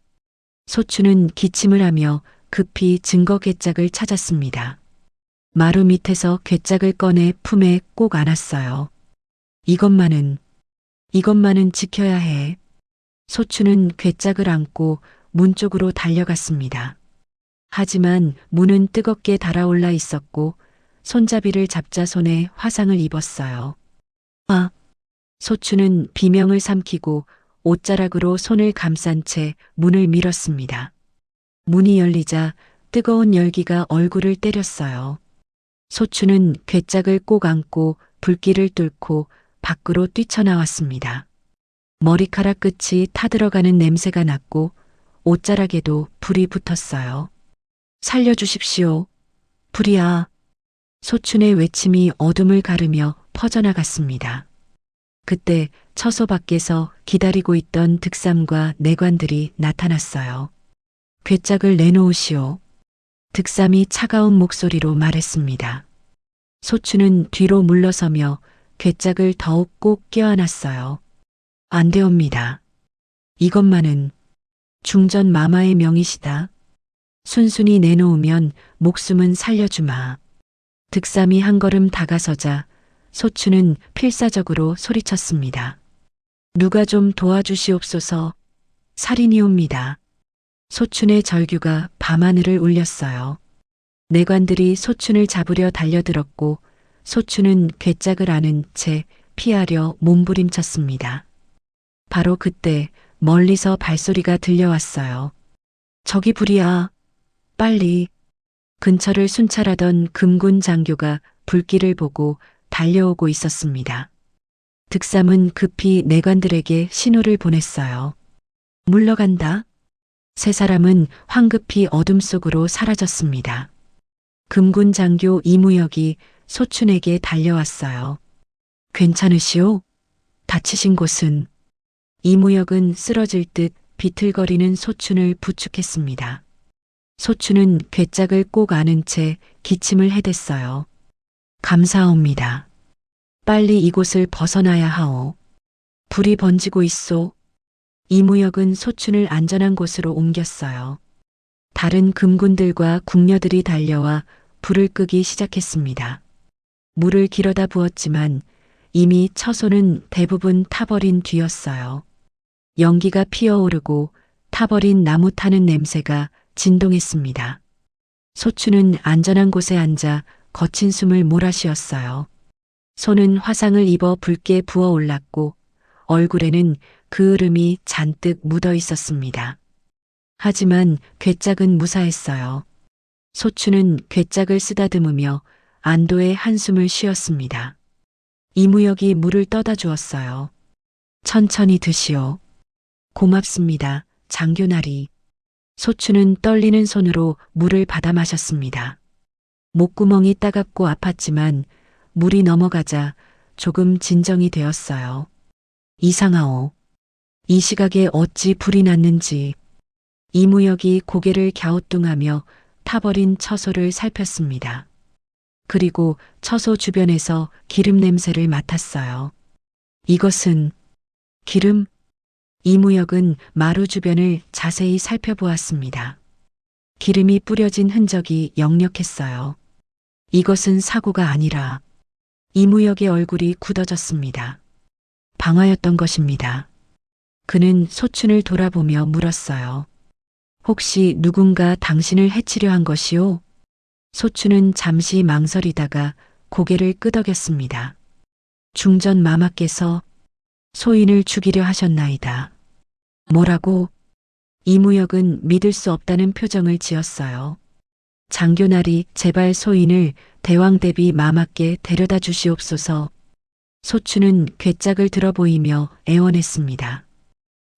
소춘은 기침을 하며 급히 증거 괴짝을 찾았습니다. 마루 밑에서 괴짝을 꺼내 품에 꼭 안았어요. 이것만은 지켜야 해. 소춘은 괴짝을 안고 문 쪽으로 달려갔습니다. 하지만 문은 뜨겁게 달아올라 있었고 손잡이를 잡자 손에 화상을 입었어요. 소춘은 비명을 삼키고 옷자락으로 손을 감싼 채 문을 밀었습니다. 문이 열리자 뜨거운 열기가 얼굴을 때렸어요. 소춘은 괴짝을 꼭 안고 불길을 뚫고 밖으로 뛰쳐나왔습니다. 머리카락 끝이 타들어가는 냄새가 났고 옷자락에도 불이 붙었어요. 살려주십시오. 불이야. 소춘의 외침이 어둠을 가르며 퍼져나갔습니다. 그때 처소 밖에서 기다리고 있던 득삼과 내관들이 나타났어요. 괴짝을 내놓으시오. 득삼이 차가운 목소리로 말했습니다. 소춘은 뒤로 물러서며 괴짝을 더욱 꼭 껴안았어요. 안 되옵니다. 이것만은 중전 마마의 명이시다. 순순히 내놓으면 목숨은 살려주마. 득삼이 한 걸음 다가서자 소춘은 필사적으로 소리쳤습니다. 누가 좀 도와주시옵소서. 살인이옵니다. 소춘의 절규가 밤하늘을 울렸어요. 내관들이 소춘을 잡으려 달려들었고 소춘은 괴짝을 안은 채 피하려 몸부림쳤습니다. 바로 그때 멀리서 발소리가 들려왔어요. 저기 불이야. 빨리. 근처를 순찰하던 금군 장교가 불길을 보고 달려오고 있었습니다. 득삼은 급히 내관들에게 신호를 보냈어요. 물러간다. 세 사람은 황급히 어둠 속으로 사라졌습니다. 금군 장교 이무혁이 소춘에게 달려왔어요. 괜찮으시오? 다치신 곳은? 이무혁은 쓰러질 듯 비틀거리는 소춘을 부축했습니다. 소춘은 괴짝을 꼭 안은 채 기침을 해댔어요. 감사합니다. 빨리 이곳을 벗어나야 하오. 불이 번지고 있소. 이무혁은 소춘을 안전한 곳으로 옮겼어요. 다른 금군들과 궁녀들이 달려와 불을 끄기 시작했습니다. 물을 길어다 부었지만 이미 처소는 대부분 타버린 뒤였어요. 연기가 피어오르고 타버린 나무 타는 냄새가 진동했습니다. 소춘은 안전한 곳에 앉아 거친 숨을 몰아쉬었어요. 손은 화상을 입어 붉게 부어올랐고 얼굴에는 그을음이 잔뜩 묻어 있었습니다. 하지만 괴짝은 무사했어요. 소춘은 괴짝을 쓰다듬으며 안도의 한숨을 쉬었습니다. 이무혁이 물을 떠다 주었어요. 천천히 드시오. 고맙습니다, 장교나리. 소춘은 떨리는 손으로 물을 받아 마셨습니다. 목구멍이 따갑고 아팠지만 물이 넘어가자 조금 진정이 되었어요. 이상하오. 이 시각에 어찌 불이 났는지. 이무혁이 고개를 갸우뚱하며 타버린 처소를 살폈습니다. 그리고 처소 주변에서 기름 냄새를 맡았어요. 이것은 기름? 이무혁은 마루 주변을 자세히 살펴보았습니다. 기름이 뿌려진 흔적이 역력했어요. 이것은 사고가 아니라 이무혁의 얼굴이 굳어졌습니다. 방화였던 것입니다. 그는 소춘을 돌아보며 물었어요. 혹시 누군가 당신을 해치려 한 것이오? 소춘은 잠시 망설이다가 고개를 끄덕였습니다. 중전 마마께서 소인을 죽이려 하셨나이다. 뭐라고? 이무혁은 믿을 수 없다는 표정을 지었어요. 장교나리 제발 소인을 대왕 대비 마마께 데려다 주시옵소서. 소춘은 괴짝을 들어보이며 애원했습니다.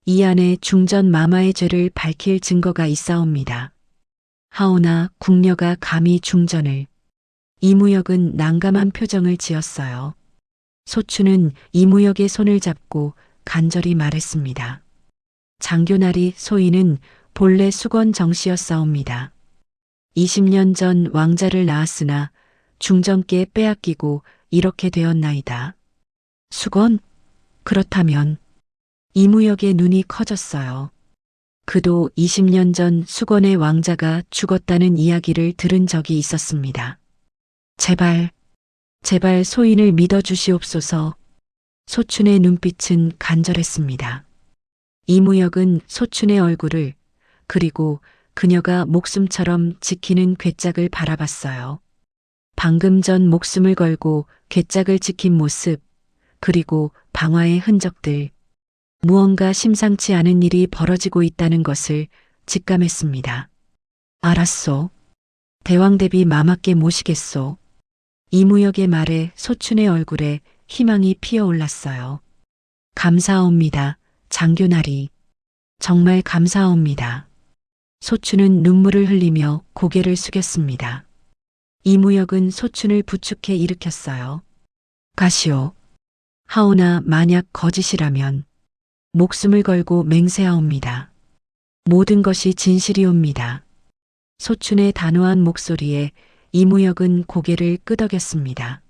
이 안에 중전 마마의 죄를 밝힐 증거가 있사옵니다. 하오나 궁녀가 감히 중전을. 이무혁은 난감한 표정을 지었어요. 소춘은 이무혁의 손을 잡고 간절히 말했습니다. 장교나리 소인은 본래 수건 정씨였사옵니다. 20년 전 왕자를 낳았으나 중전께 빼앗기고 이렇게 되었나이다. 수건? 그렇다면 이무혁의 눈이 커졌어요. 그도 20년 전 수건의 왕자가 죽었다는 이야기를 들은 적이 있었습니다. 제발 소인을 믿어주시옵소서. 소춘의 눈빛은 간절했습니다. 이무혁은 소춘의 얼굴을 그리고 그녀가 목숨처럼 지키는 괴짝을 바라봤어요. 방금 전 목숨을 걸고 괴짝을 지킨 모습, 그리고 방화의 흔적들, 무언가 심상치 않은 일이 벌어지고 있다는 것을 직감했습니다. 알았소. 대왕 대비 마마께 모시겠소. 이무혁의 말에 소춘의 얼굴에 희망이 피어올랐어요. 감사합니다, 장교나리. 정말 감사합니다. 소춘은 눈물을 흘리며 고개를 숙였습니다. 이무혁은 소춘을 부축해 일으켰어요. 가시오. 하오나 만약 거짓이라면 목숨을 걸고 맹세하옵니다. 모든 것이 진실이옵니다. 소춘의 단호한 목소리에 이무혁은 고개를 끄덕였습니다.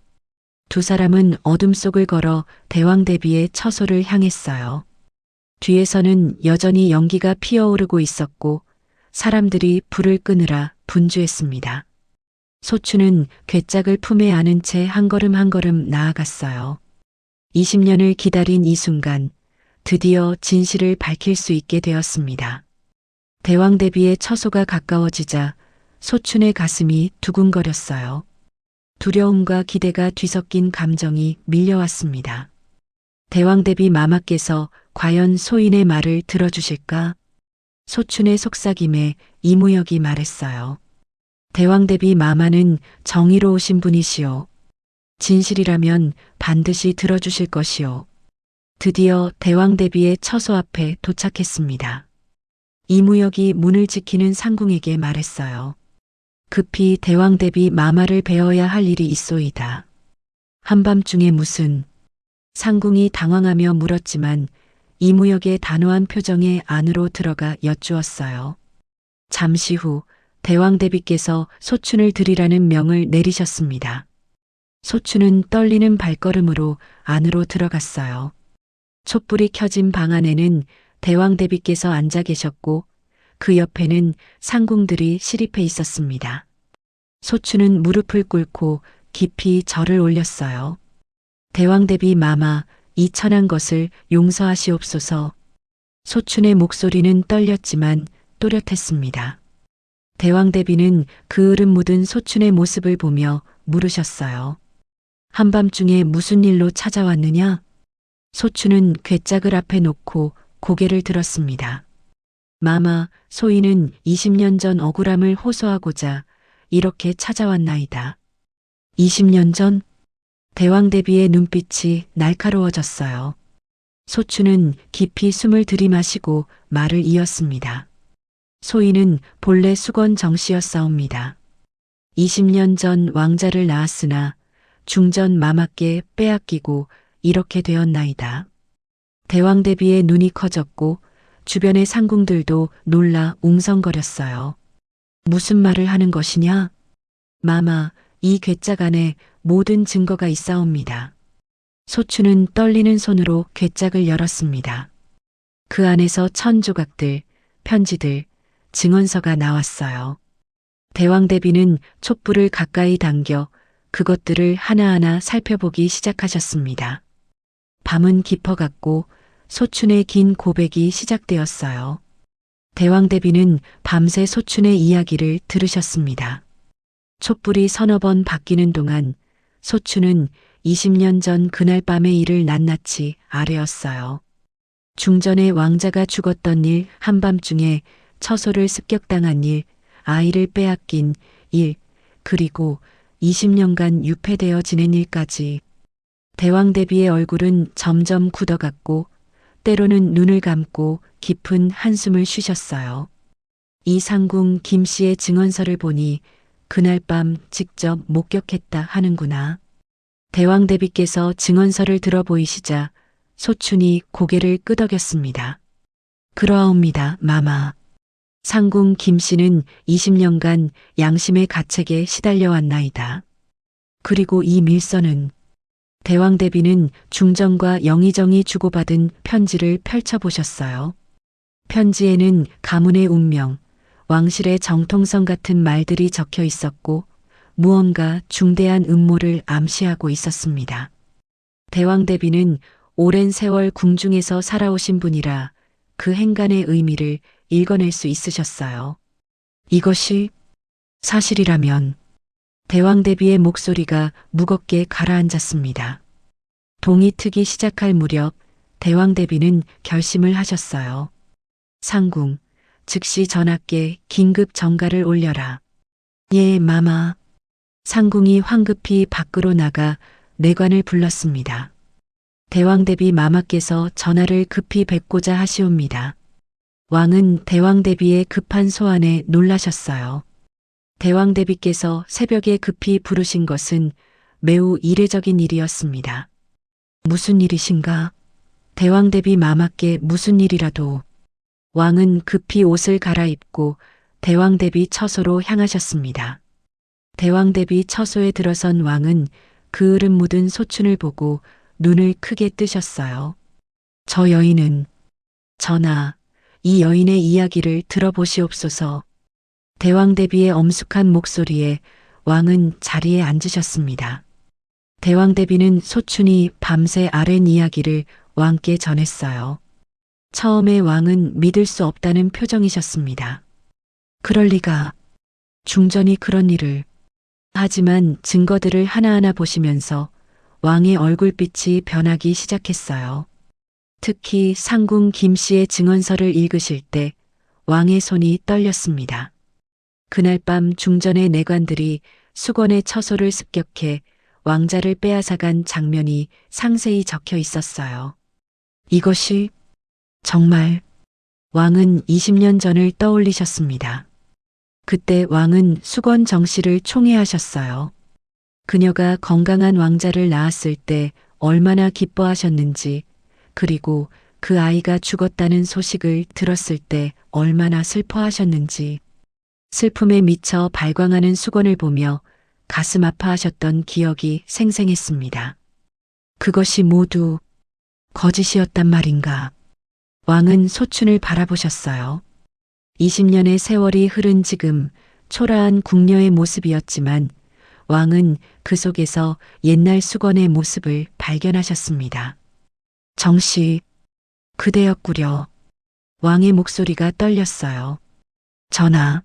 두 사람은 어둠 속을 걸어 대왕 대비의 처소를 향했어요. 뒤에서는 여전히 연기가 피어오르고 있었고 사람들이 불을 끄느라 분주했습니다. 소춘은 괴짝을 품에 안은 채 한 걸음 한 걸음 나아갔어요. 20년을 기다린 이 순간 드디어 진실을 밝힐 수 있게 되었습니다. 대왕대비의 처소가 가까워지자 소춘의 가슴이 두근거렸어요. 두려움과 기대가 뒤섞인 감정이 밀려왔습니다. 대왕대비 마마께서 과연 소인의 말을 들어주실까? 소춘의 속삭임에 이무혁이 말했어요. 대왕대비 마마는 정의로우신 분이시오. 진실이라면 반드시 들어주실 것이오. 드디어 대왕대비의 처소 앞에 도착했습니다. 이무혁이 문을 지키는 상궁에게 말했어요. 급히 대왕대비 마마를 배워야 할 일이 있소이다. 한밤중에 무슨? 상궁이 당황하며 물었지만 이무혁의 단호한 표정에 안으로 들어가 여쭈었어요. 잠시 후 대왕대비께서 소춘을 드리라는 명을 내리셨습니다. 소춘은 떨리는 발걸음으로 안으로 들어갔어요. 촛불이 켜진 방 안에는 대왕대비께서 앉아 계셨고 그 옆에는 상궁들이 시립해 있었습니다. 소춘은 무릎을 꿇고 깊이 절을 올렸어요. 대왕대비 마마, 이 천한 것을 용서하시옵소서. 소춘의 목소리는 떨렸지만 또렷했습니다. 대왕대비는 그을음 묻은 소춘의 모습을 보며 물으셨어요. 한밤중에 무슨 일로 찾아왔느냐? 소춘은 괴짝을 앞에 놓고 고개를 들었습니다. 마마, 소인은 20년 전 억울함을 호소하고자 이렇게 찾아왔나이다. 20년 전? 대왕대비의 눈빛이 날카로워졌어요. 소춘은 깊이 숨을 들이마시고 말을 이었습니다. 소인은 본래 수건 정씨였사옵니다. 20년 전 왕자를 낳았으나 중전 마마께 빼앗기고 이렇게 되었나이다. 대왕대비의 눈이 커졌고 주변의 상궁들도 놀라 웅성거렸어요. 무슨 말을 하는 것이냐? 마마, 이 괴짝 안에 모든 증거가 있사옵니다. 소춘은 떨리는 손으로 괴짝을 열었습니다. 그 안에서 천조각들, 편지들, 증언서가 나왔어요. 대왕대비는 촛불을 가까이 당겨 그것들을 하나하나 살펴보기 시작하셨습니다. 밤은 깊어갔고 소춘의 긴 고백이 시작되었어요. 대왕대비는 밤새 소춘의 이야기를 들으셨습니다. 촛불이 서너 번 바뀌는 동안 소춘은 20년 전 그날 밤의 일을 낱낱이 아뢰었어요. 중전의 왕자가 죽었던 일, 한밤중에 처소를 습격당한 일, 아이를 빼앗긴 일, 그리고 20년간 유폐되어 지낸 일까지. 대왕대비의 얼굴은 점점 굳어갔고 때로는 눈을 감고 깊은 한숨을 쉬셨어요. 이 상궁 김 씨의 증언서를 보니 그날 밤 직접 목격했다 하는구나. 대왕대비께서 증언서를 들어보이시자 소춘이 고개를 끄덕였습니다. 그러하옵니다, 마마. 상궁 김 씨는 20년간 양심의 가책에 시달려 왔나이다. 그리고 이 밀서는 대왕대비는 중전과 영의정이 주고받은 편지를 펼쳐보셨어요. 편지에는 가문의 운명, 왕실의 정통성 같은 말들이 적혀 있었고 무언가 중대한 음모를 암시하고 있었습니다. 대왕대비는 오랜 세월 궁중에서 살아오신 분이라 그 행간의 의미를 읽어낼 수 있으셨어요. 이것이 사실이라면 대왕대비의 목소리가 무겁게 가라앉았습니다. 동이 트기 시작할 무렵 대왕대비는 결심을 하셨어요. 상궁, 즉시 전하께 긴급 전가를 올려라. 예, 마마. 상궁이 황급히 밖으로 나가 내관을 불렀습니다. 대왕대비 마마께서 전하를 급히 뵙고자 하시옵니다. 왕은 대왕대비의 급한 소환에 놀라셨어요. 대왕대비께서 새벽에 급히 부르신 것은 매우 이례적인 일이었습니다. 무슨 일이신가? 대왕대비 마마께 무슨 일이라도. 왕은 급히 옷을 갈아입고 대왕대비 처소로 향하셨습니다. 대왕대비 처소에 들어선 왕은 그을음 묻은 소춘을 보고 눈을 크게 뜨셨어요. 저 여인은, 전하, 이 여인의 이야기를 들어보시옵소서. 대왕대비의 엄숙한 목소리에 왕은 자리에 앉으셨습니다. 대왕대비는 소춘이 밤새 아랜 이야기를 왕께 전했어요. 처음에 왕은 믿을 수 없다는 표정이셨습니다. 그럴 리가. 중전이 그런 일을. 하지만 증거들을 하나하나 보시면서 왕의 얼굴빛이 변하기 시작했어요. 특히 상궁 김 씨의 증언서를 읽으실 때 왕의 손이 떨렸습니다. 그날 밤 중전의 내관들이 수건의 처소를 습격해 왕자를 빼앗아간 장면이 상세히 적혀 있었어요. 이것이 정말 왕은 20년 전을 떠올리셨습니다. 그때 왕은 수건 정씨를 총애하셨어요. 그녀가 건강한 왕자를 낳았을 때 얼마나 기뻐하셨는지, 그리고 그 아이가 죽었다는 소식을 들었을 때 얼마나 슬퍼하셨는지, 슬픔에 미쳐 발광하는 수건을 보며 가슴 아파하셨던 기억이 생생했습니다. 그것이 모두 거짓이었단 말인가. 왕은 소춘을 바라보셨어요. 20년의 세월이 흐른 지금 초라한 궁녀의 모습이었지만 왕은 그 속에서 옛날 수건의 모습을 발견하셨습니다. 정씨, 그대였구려. 왕의 목소리가 떨렸어요. 전하.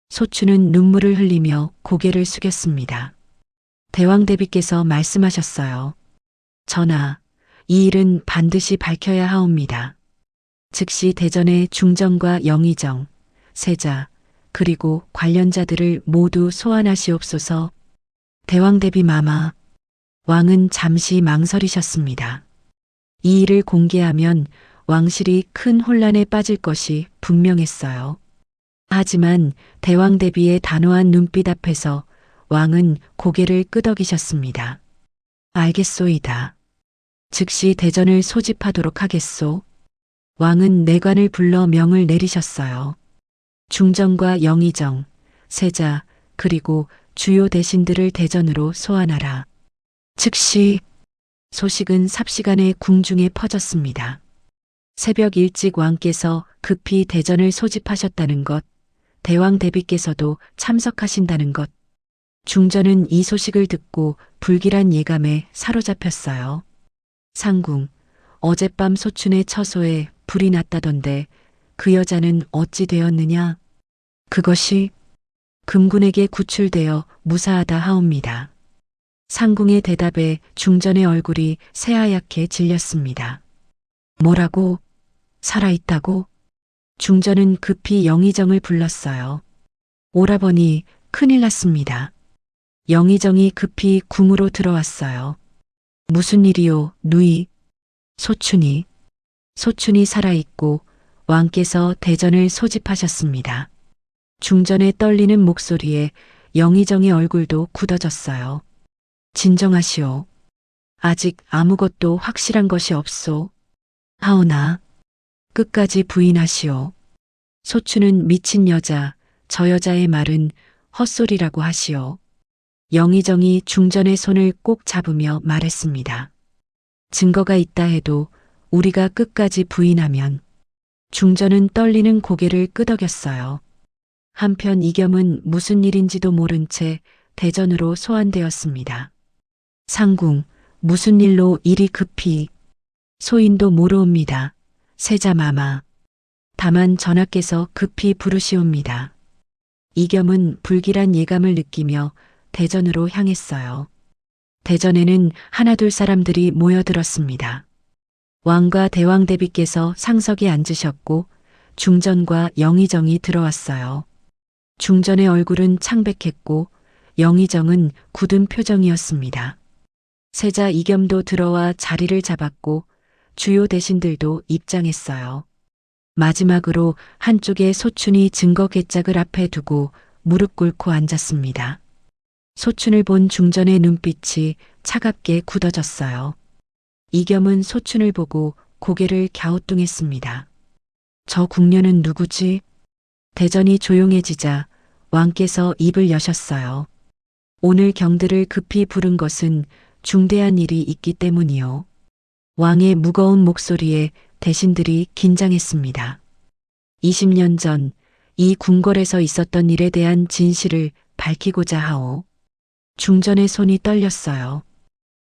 소춘은 눈물을 흘리며 고개를 숙였습니다. 대왕대비께서 말씀하셨어요. 전하, 이 일은 반드시 밝혀야 하옵니다. 즉시 대전의 중정과 영의정, 세자, 그리고 관련자들을 모두 소환하시옵소서. 대왕대비 마마. 왕은 잠시 망설이셨습니다. 이 일을 공개하면 왕실이 큰 혼란에 빠질 것이 분명했어요. 하지만 대왕대비의 단호한 눈빛 앞에서 왕은 고개를 끄덕이셨습니다. 알겠소이다. 즉시 대전을 소집하도록 하겠소. 왕은 내관을 불러 명을 내리셨어요. 중정과 영의정, 세자, 그리고 주요 대신들을 대전으로 소환하라. 즉시 소식은 삽시간에 궁중에 퍼졌습니다. 새벽 일찍 왕께서 급히 대전을 소집하셨다는 것, 대왕대비께서도 참석하신다는 것. 중전은 이 소식을 듣고 불길한 예감에 사로잡혔어요. 상궁, 어젯밤 소춘의 처소에 불이 났다던데 그 여자는 어찌 되었느냐? 그것이 금군에게 구출되어 무사하다 하옵니다. 상궁의 대답에 중전의 얼굴이 새하얗게 질렸습니다. 뭐라고? 살아있다고? 중전은 급히 영의정을 불렀어요. 오라버니, 큰일 났습니다. 영의정이 급히 궁으로 들어왔어요. 무슨 일이요, 누이? 소춘이 살아있고 왕께서 대전을 소집하셨습니다. 중전의 떨리는 목소리에 영의정의 얼굴도 굳어졌어요. 진정하시오. 아직 아무것도 확실한 것이 없소. 하오나 끝까지 부인하시오. 소춘은 미친 여자, 저 여자의 말은 헛소리라고 하시오. 영의정이 중전의 손을 꼭 잡으며 말했습니다. 증거가 있다 해도 우리가 끝까지 부인하면. 중전은 떨리는 고개를 끄덕였어요. 한편 이겸은 무슨 일인지도 모른 채 대전으로 소환되었습니다. 상궁, 무슨 일로 이리 급히? 소인도 모르옵니다. 세자마마. 다만 전하께서 급히 부르시옵니다. 이겸은 불길한 예감을 느끼며 대전으로 향했어요. 대전에는 하나둘 사람들이 모여들었습니다. 왕과 대왕대비께서 상석에 앉으셨고 중전과 영의정이 들어왔어요. 중전의 얼굴은 창백했고 영의정은 굳은 표정이었습니다. 세자 이겸도 들어와 자리를 잡았고 주요 대신들도 입장했어요. 마지막으로 한쪽에 소춘이 증거 개짝을 앞에 두고 무릎 꿇고 앉았습니다. 소춘을 본 중전의 눈빛이 차갑게 굳어졌어요. 이겸은 소춘을 보고 고개를 갸우뚱했습니다. 저 궁녀는 누구지? 대전이 조용해지자 왕께서 입을 여셨어요. 오늘 경들을 급히 부른 것은 중대한 일이 있기 때문이요. 왕의 무거운 목소리에 대신들이 긴장했습니다. 20년 전 이 궁궐에서 있었던 일에 대한 진실을 밝히고자 하오. 중전의 손이 떨렸어요.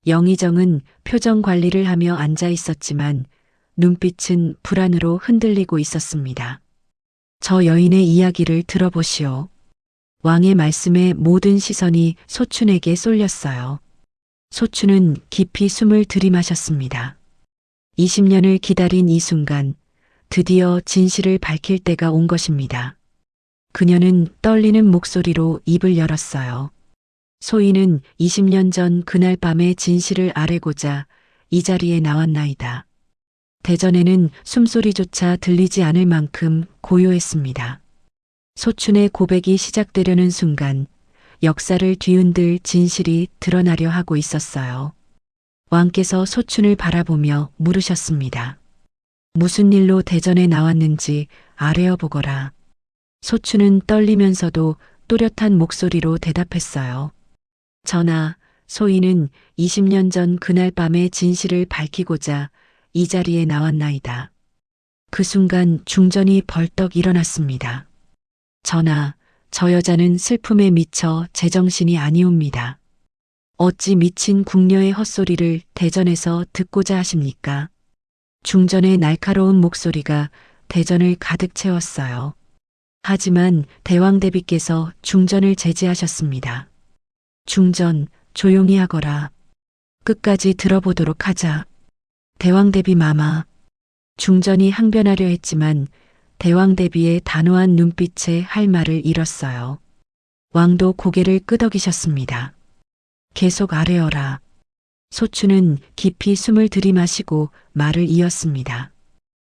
영의정은 표정 관리를 하며 앉아 있었지만 눈빛은 불안으로 흔들리고 있었습니다. 저 여인의 이야기를 들어보시오. 왕의 말씀에 모든 시선이 소춘에게 쏠렸어요. 소춘은 깊이 숨을 들이마셨습니다. 20년을 기다린 이 순간 드디어 진실을 밝힐 때가 온 것입니다. 그녀는 떨리는 목소리로 입을 열었어요. 소인은 20년 전 그날 밤의 진실을 아뢰고자 이 자리에 나왔나이다. 대전에는 숨소리조차 들리지 않을 만큼 고요했습니다. 소춘의 고백이 시작되려는 순간 역사를 뒤흔들 진실이 드러나려 하고 있었어요. 왕께서 소춘을 바라보며 물으셨습니다. 무슨 일로 대전에 나왔는지 아뢰어 보거라. 소춘은 떨리면서도 또렷한 목소리로 대답했어요. 전하, 소인은 20년 전 그날 밤의 진실을 밝히고자 이 자리에 나왔나이다. 그 순간 중전이 벌떡 일어났습니다. 전하, 저 여자는 슬픔에 미쳐 제정신이 아니옵니다. 어찌 미친 궁녀의 헛소리를 대전에서 듣고자 하십니까? 중전의 날카로운 목소리가 대전을 가득 채웠어요. 하지만 대왕대비께서 중전을 제지하셨습니다. 중전, 조용히 하거라. 끝까지 들어보도록 하자. 대왕대비 마마. 중전이 항변하려 했지만 대왕대비의 단호한 눈빛에 할 말을 잃었어요. 왕도 고개를 끄덕이셨습니다. 계속 아뢰어라. 소춘은 깊이 숨을 들이마시고 말을 이었습니다.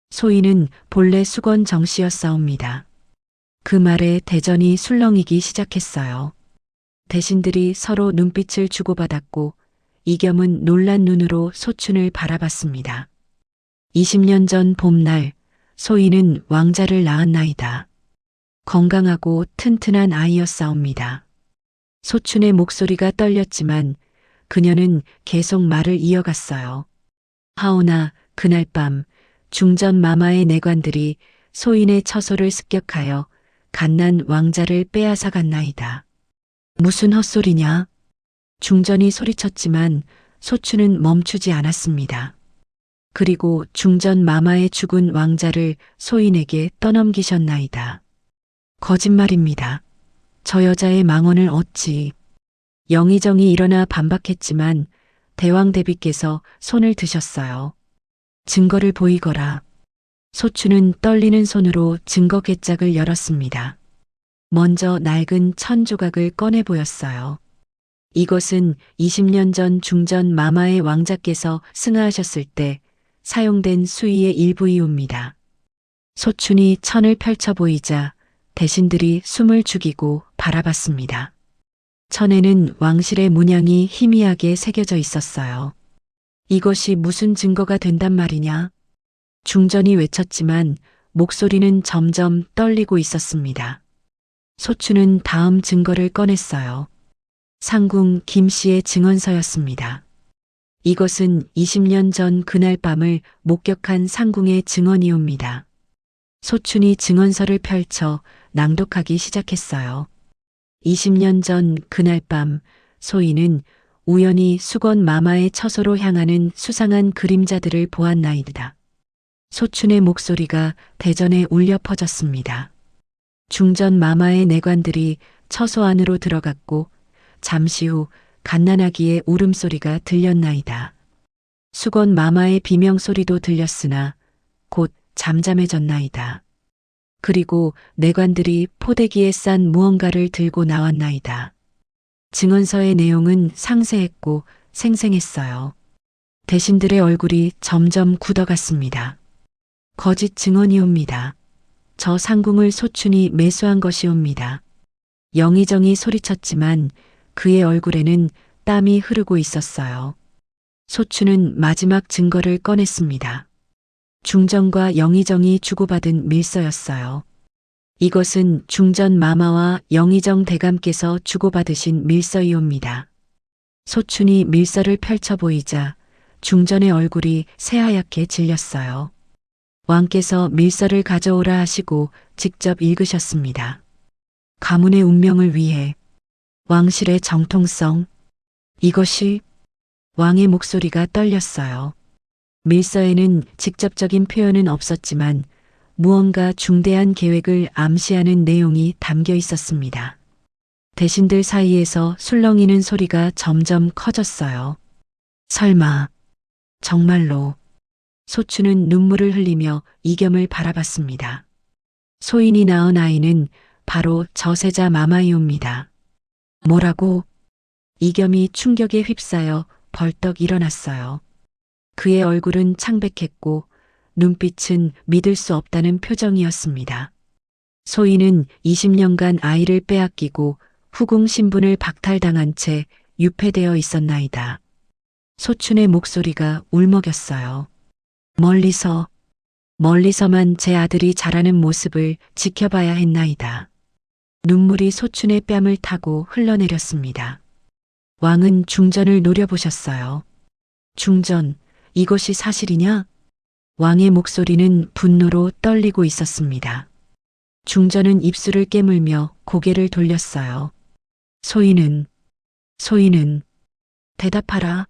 소인은 본래 수건 정씨였사옵니다. 그 말에 대전이 술렁이기 시작했어요. 대신들이 서로 눈빛을 주고받았고 이겸은 놀란 눈으로 소춘을 바라봤습니다. 20년 전 봄날 소인은 왕자를 낳았나이다. 건강하고 튼튼한 아이였사옵니다. 소춘의 목소리가 떨렸지만 그녀는 계속 말을 이어갔어요. 하오나 그날 밤 중전 마마의 내관들이 소인의 처소를 습격하여 갓난 왕자를 빼앗아 갔나이다. 무슨 헛소리냐? 중전이 소리쳤지만 소춘은 멈추지 않았습니다. 그리고 중전 마마의 죽은 왕자를 소인에게 떠넘기셨나이다. 거짓말입니다. 저 여자의 망언을 어찌. 영의정이 일어나 반박했지만 대왕대비께서 손을 드셨어요. 증거를 보이거라. 소춘은 떨리는 손으로 증거 괴짝을 열었습니다. 먼저 낡은 천 조각을 꺼내 보였어요. 이것은 20년 전 중전 마마의 왕자께서 승하하셨을 때 사용된 수의의 일부이옵니다. 소춘이 천을 펼쳐 보이자 대신들이 숨을 죽이고 바라봤습니다. 천에는 왕실의 문양이 희미하게 새겨져 있었어요. 이것이 무슨 증거가 된단 말이냐? 중전이 외쳤지만 목소리는 점점 떨리고 있었습니다. 소춘은 다음 증거를 꺼냈어요. 상궁 김 씨의 증언서였습니다. 이것은 20년 전 그날 밤을 목격한 상궁의 증언이옵니다. 소춘이 증언서를 펼쳐 낭독하기 시작했어요. 20년 전 그날 밤 소인은 우연히 수건 마마의 처소로 향하는 수상한 그림자들을 보았나이다. 소춘의 목소리가 대전에 울려 퍼졌습니다. 중전 마마의 내관들이 처소 안으로 들어갔고 잠시 후 갓난아기의 울음소리가 들렸나이다. 수건 마마의 비명소리도 들렸으나 곧 잠잠해졌나이다. 그리고 내관들이 포대기에 싼 무언가를 들고 나왔나이다. 증언서의 내용은 상세했고 생생했어요. 대신들의 얼굴이 점점 굳어갔습니다. 거짓 증언이옵니다. 저 상궁을 소춘이 매수한 것이옵니다. 영의정이 소리쳤지만 그의 얼굴에는 땀이 흐르고 있었어요. 소춘은 마지막 증거를 꺼냈습니다. 중전과 영의정이 주고받은 밀서였어요. 이것은 중전 마마와 영의정 대감께서 주고받으신 밀서이옵니다. 소춘이 밀서를 펼쳐 보이자 중전의 얼굴이 새하얗게 질렸어요. 왕께서 밀서를 가져오라 하시고 직접 읽으셨습니다. 가문의 운명을 위해 왕실의 정통성. 이것이 왕의 목소리가 떨렸어요. 밀서에는 직접적인 표현은 없었지만 무언가 중대한 계획을 암시하는 내용이 담겨 있었습니다. 대신들 사이에서 술렁이는 소리가 점점 커졌어요. 설마, 정말로. 소추는 눈물을 흘리며 이겸을 바라봤습니다. 소인이 낳은 아이는 바로 저세자 마마이오입니다. 뭐라고? 이겸이 충격에 휩싸여 벌떡 일어났어요. 그의 얼굴은 창백했고 눈빛은 믿을 수 없다는 표정이었습니다. 소인은 20년간 아이를 빼앗기고 후궁 신분을 박탈당한 채 유폐되어 있었나이다. 소춘의 목소리가 울먹였어요. 멀리서만 제 아들이 자라는 모습을 지켜봐야 했나이다. 눈물이 소춘의 뺨을 타고 흘러내렸습니다. 왕은 중전을 노려보셨어요. 중전, 이것이 사실이냐? 왕의 목소리는 분노로 떨리고 있었습니다. 중전은 입술을 깨물며 고개를 돌렸어요. 소인은, 대답하라.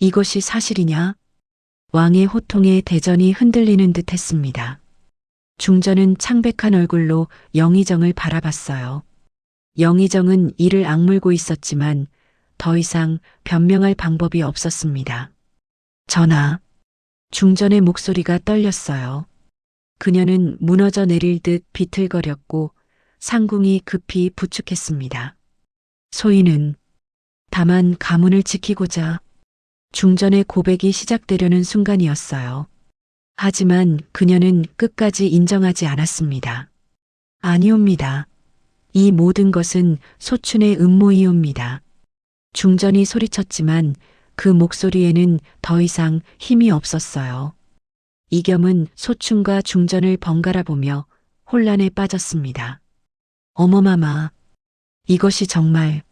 이것이 사실이냐? 왕의 호통에 대전이 흔들리는 듯 했습니다. 중전은 창백한 얼굴로 영의정을 바라봤어요. 영의정은 이를 악물고 있었지만 더 이상 변명할 방법이 없었습니다. 전하, 중전의 목소리가 떨렸어요. 그녀는 무너져 내릴 듯 비틀거렸고 상궁이 급히 부축했습니다. 소인은 다만 가문을 지키고자. 중전의 고백이 시작되려는 순간이었어요. 하지만 그녀는 끝까지 인정하지 않았습니다. 아니옵니다. 이 모든 것은 소춘의 음모이옵니다. 중전이 소리쳤지만 그 목소리에는 더 이상 힘이 없었어요. 이겸은 소춘과 중전을 번갈아 보며 혼란에 빠졌습니다. 어머마마, 이것이 정말.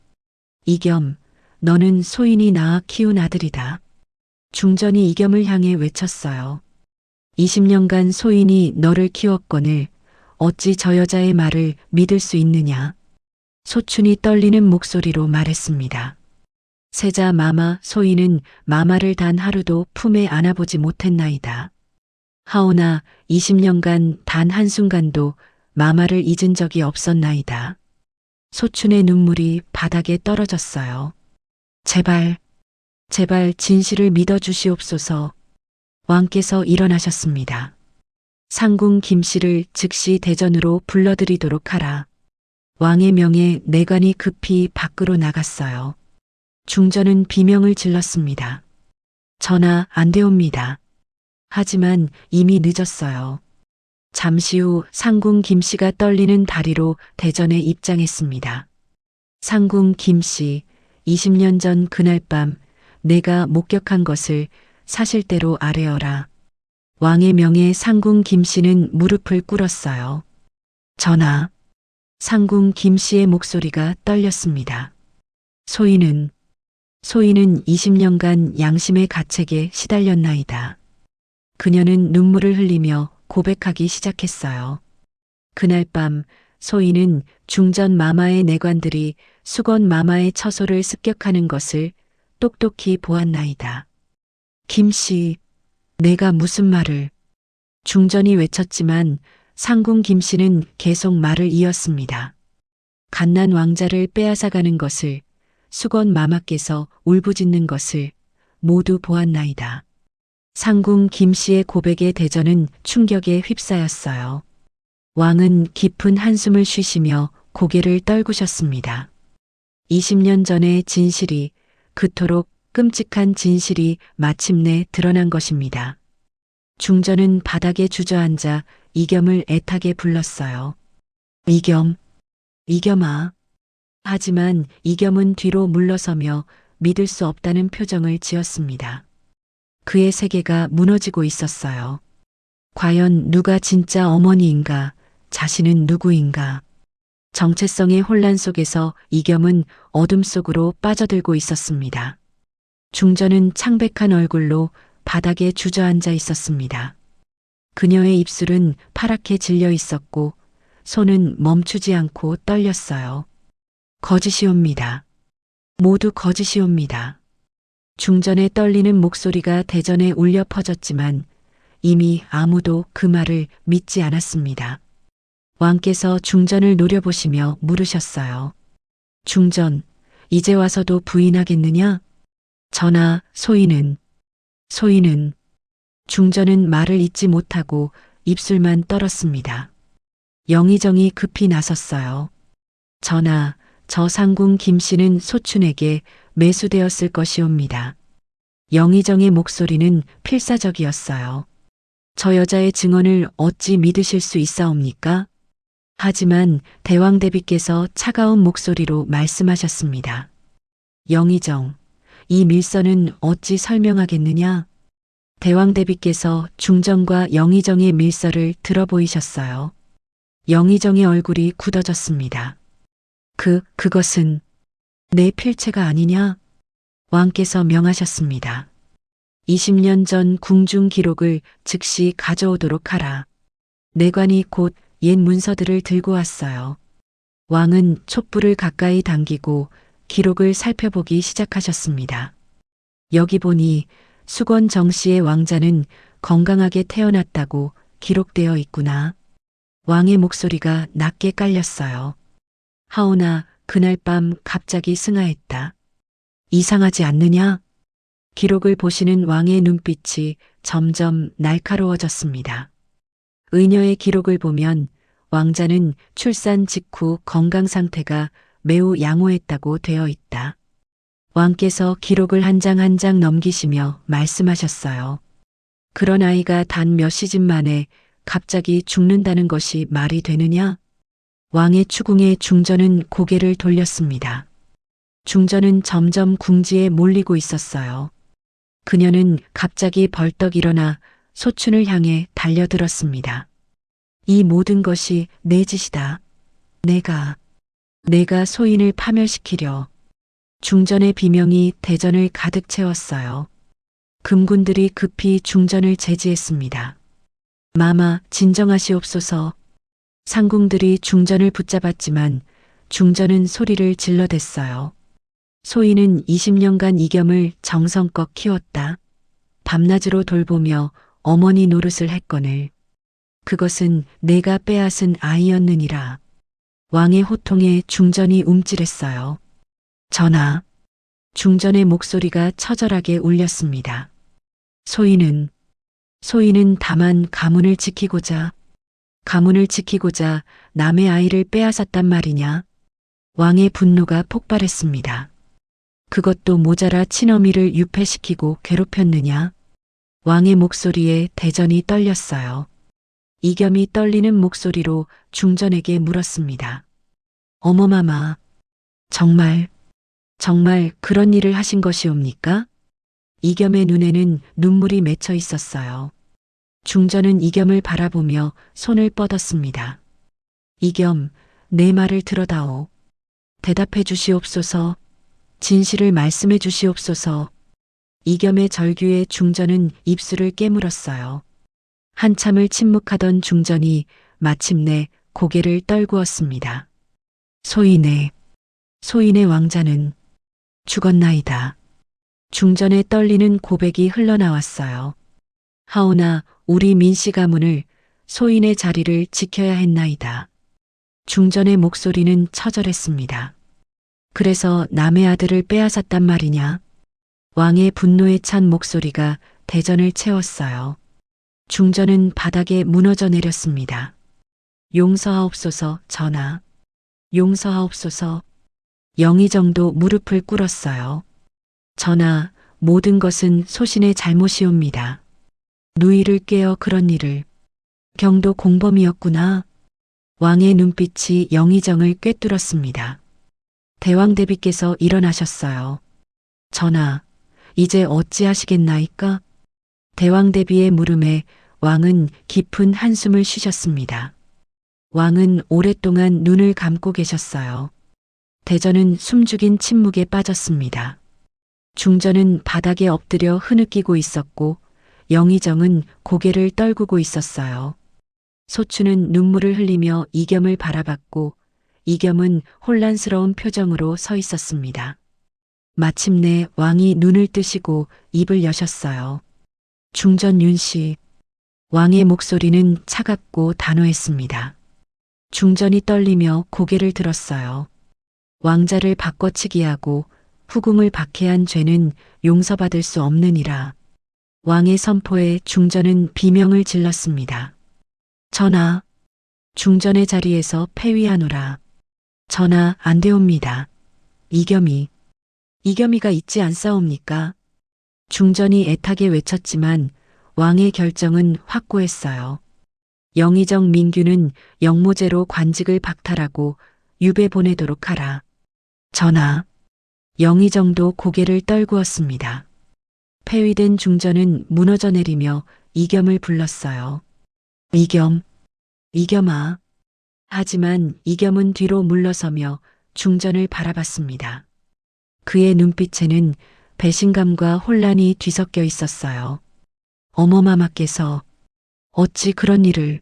이겸, 너는 소인이 낳아 키운 아들이다. 중전이 이겸을 향해 외쳤어요. 20년간 소인이 너를 키웠거늘 어찌 저 여자의 말을 믿을 수 있느냐. 소춘이 떨리는 목소리로 말했습니다. 세자 마마 소인은 마마를 단 하루도 품에 안아보지 못했나이다. 하오나 20년간 단 한순간도 마마를 잊은 적이 없었나이다. 소춘의 눈물이 바닥에 떨어졌어요. 제발 진실을 믿어주시옵소서. 왕께서 일어나셨습니다. 상궁 김씨를 즉시 대전으로 불러들이도록 하라. 왕의 명에 내관이 급히 밖으로 나갔어요. 중전은 비명을 질렀습니다. 전하, 안 되옵니다. 하지만 이미 늦었어요. 잠시 후 상궁 김씨가 떨리는 다리로 대전에 입장했습니다. 상궁 김씨, 20년 전 그날 밤 내가 목격한 것을 사실대로 아뢰어라. 왕의 명에 상궁 김씨는 무릎을 꿇었어요. 전하, 상궁 김씨의 목소리가 떨렸습니다. 소인은 20년간 양심의 가책에 시달렸나이다. 그녀는 눈물을 흘리며 고백하기 시작했어요. 그날 밤 소인은 중전 마마의 내관들이 수건 마마의 처소를 습격하는 것을 똑똑히 보았나이다. 김씨, 내가 무슨 말을. 중전이 외쳤지만 상궁 김씨는 계속 말을 이었습니다. 갓난 왕자를 빼앗아가는 것을, 수건 마마께서 울부짖는 것을 모두 보았나이다. 상궁 김씨의 고백에 대전은 충격에 휩싸였어요. 왕은 깊은 한숨을 쉬시며 고개를 떨구셨습니다. 20년 전의 진실이, 그토록 끔찍한 진실이 마침내 드러난 것입니다. 중전은 바닥에 주저앉아 이겸을 애타게 불렀어요. 이겸아. 하지만 이겸은 뒤로 물러서며 믿을 수 없다는 표정을 지었습니다. 그의 세계가 무너지고 있었어요. 과연 누가 진짜 어머니인가, 자신은 누구인가. 정체성의 혼란 속에서 이겸은 어둠 속으로 빠져들고 있었습니다. 중전은 창백한 얼굴로 바닥에 주저앉아 있었습니다. 그녀의 입술은 파랗게 질려 있었고 손은 멈추지 않고 떨렸어요. 거짓이옵니다. 모두 거짓이옵니다. 중전의 떨리는 목소리가 대전에 울려 퍼졌지만 이미 아무도 그 말을 믿지 않았습니다. 왕께서 중전을 노려보시며 물으셨어요. 중전, 이제 와서도 부인하겠느냐? 전하, 소인은 중전은 말을 잇지 못하고 입술만 떨었습니다. 영의정이 급히 나섰어요. 전하, 저 상궁 김씨는 소춘에게 매수되었을 것이옵니다. 영의정의 목소리는 필사적이었어요. 저 여자의 증언을 어찌 믿으실 수 있사옵니까? 하지만 대왕대비께서 차가운 목소리로 말씀하셨습니다. 영의정, 이 밀서는 어찌 설명하겠느냐? 대왕대비께서 중전과 영의정의 밀서를 들어보이셨어요. 영의정의 얼굴이 굳어졌습니다. 그것은 내 필체가 아니냐? 왕께서 명하셨습니다. 20년 전 궁중 기록을 즉시 가져오도록 하라. 내관이 곧 옛 문서들을 들고 왔어요. 왕은 촛불을 가까이 당기고 기록을 살펴보기 시작하셨습니다. 여기 보니 수건 정씨의 왕자는 건강하게 태어났다고 기록되어 있구나. 왕의 목소리가 낮게 깔렸어요. 하오나 그날 밤 갑자기 승하했다. 이상하지 않느냐? 기록을 보시는 왕의 눈빛이 점점 날카로워졌습니다. 의녀의 기록을 보면 왕자는 출산 직후 건강 상태가 매우 양호했다고 되어 있다. 왕께서 기록을 한 장 한 장 넘기시며 말씀하셨어요. 그런 아이가 단 몇 시즌 만에 갑자기 죽는다는 것이 말이 되느냐? 왕의 추궁에 중전은 고개를 돌렸습니다. 중전은 점점 궁지에 몰리고 있었어요. 그녀는 갑자기 벌떡 일어나 소춘을 향해 달려들었습니다. 이 모든 것이 내 짓이다. 내가 소인을 파멸시키려. 중전의 비명이 대전을 가득 채웠어요. 금군들이 급히 중전을 제지했습니다. 마마, 진정하시옵소서. 상궁들이 중전을 붙잡았지만 중전은 소리를 질러댔어요. 소인은 20년간 이겸을 정성껏 키웠다. 밤낮으로 돌보며 어머니 노릇을 했거늘. 그것은 내가 빼앗은 아이였느니라. 왕의 호통에 중전이 움찔했어요. 전하, 중전의 목소리가 처절하게 울렸습니다. 소인은 다만 가문을 지키고자 남의 아이를 빼앗았단 말이냐? 왕의 분노가 폭발했습니다. 그것도 모자라 친어미를 유폐시키고 괴롭혔느냐? 왕의 목소리에 대전이 떨렸어요. 이겸이 떨리는 목소리로 중전에게 물었습니다. 어머마마, 정말 그런 일을 하신 것이옵니까? 이겸의 눈에는 눈물이 맺혀 있었어요. 중전은 이겸을 바라보며 손을 뻗었습니다. 이겸, 내 말을 들어다오. 대답해 주시옵소서. 진실을 말씀해 주시옵소서. 이겸의 절규에 중전은 입술을 깨물었어요. 한참을 침묵하던 중전이 마침내 고개를 떨구었습니다. 소인의 왕자는 죽었나이다. 중전의 떨리는 고백이 흘러나왔어요. 하오나 우리 민씨 가문을 소인의 자리를 지켜야 했나이다. 중전의 목소리는 처절했습니다. 그래서 남의 아들을 빼앗았단 말이냐? 왕의 분노에 찬 목소리가 대전을 채웠어요. 중전은 바닥에 무너져 내렸습니다. 용서하옵소서, 전하. 용서하옵소서. 영의정도 무릎을 꿇었어요. 전하, 모든 것은 소신의 잘못이옵니다. 누이를 꿰어 그런 일을. 경도 공범이었구나. 왕의 눈빛이 영의정을 꿰뚫었습니다. 대왕대비께서 일어나셨어요. 전하, 이제 어찌하시겠나이까? 대왕대비의 물음에 왕은 깊은 한숨을 쉬셨습니다. 왕은 오랫동안 눈을 감고 계셨어요. 대전은 숨죽인 침묵에 빠졌습니다. 중전은 바닥에 엎드려 흐느끼고 있었고 영의정은 고개를 떨구고 있었어요. 소추는 눈물을 흘리며 이겸을 바라봤고 이겸은 혼란스러운 표정으로 서 있었습니다. 마침내 왕이 눈을 뜨시고 입을 여셨어요. 중전 윤씨. 왕의 목소리는 차갑고 단호했습니다. 중전이 떨리며 고개를 들었어요. 왕자를 바꿔치기 하고 후궁을 박해한 죄는 용서받을 수 없느니라. 왕의 선포에 중전은 비명을 질렀습니다. 전하, 중전의 자리에서 폐위하노라. 전하, 안 되옵니다. 이겸이가 있지 않사옵니까? 중전이 애타게 외쳤지만 왕의 결정은 확고했어요. 영의정 민규는 영모제로 관직을 박탈하고 유배 보내도록 하라. 전하, 영의정도 고개를 떨구었습니다. 폐위된 중전은 무너져 내리며 이겸을 불렀어요. 이겸아. 하지만 이겸은 뒤로 물러서며 중전을 바라봤습니다. 그의 눈빛에는 배신감과 혼란이 뒤섞여 있었어요. 어머마마께서 어찌 그런 일을.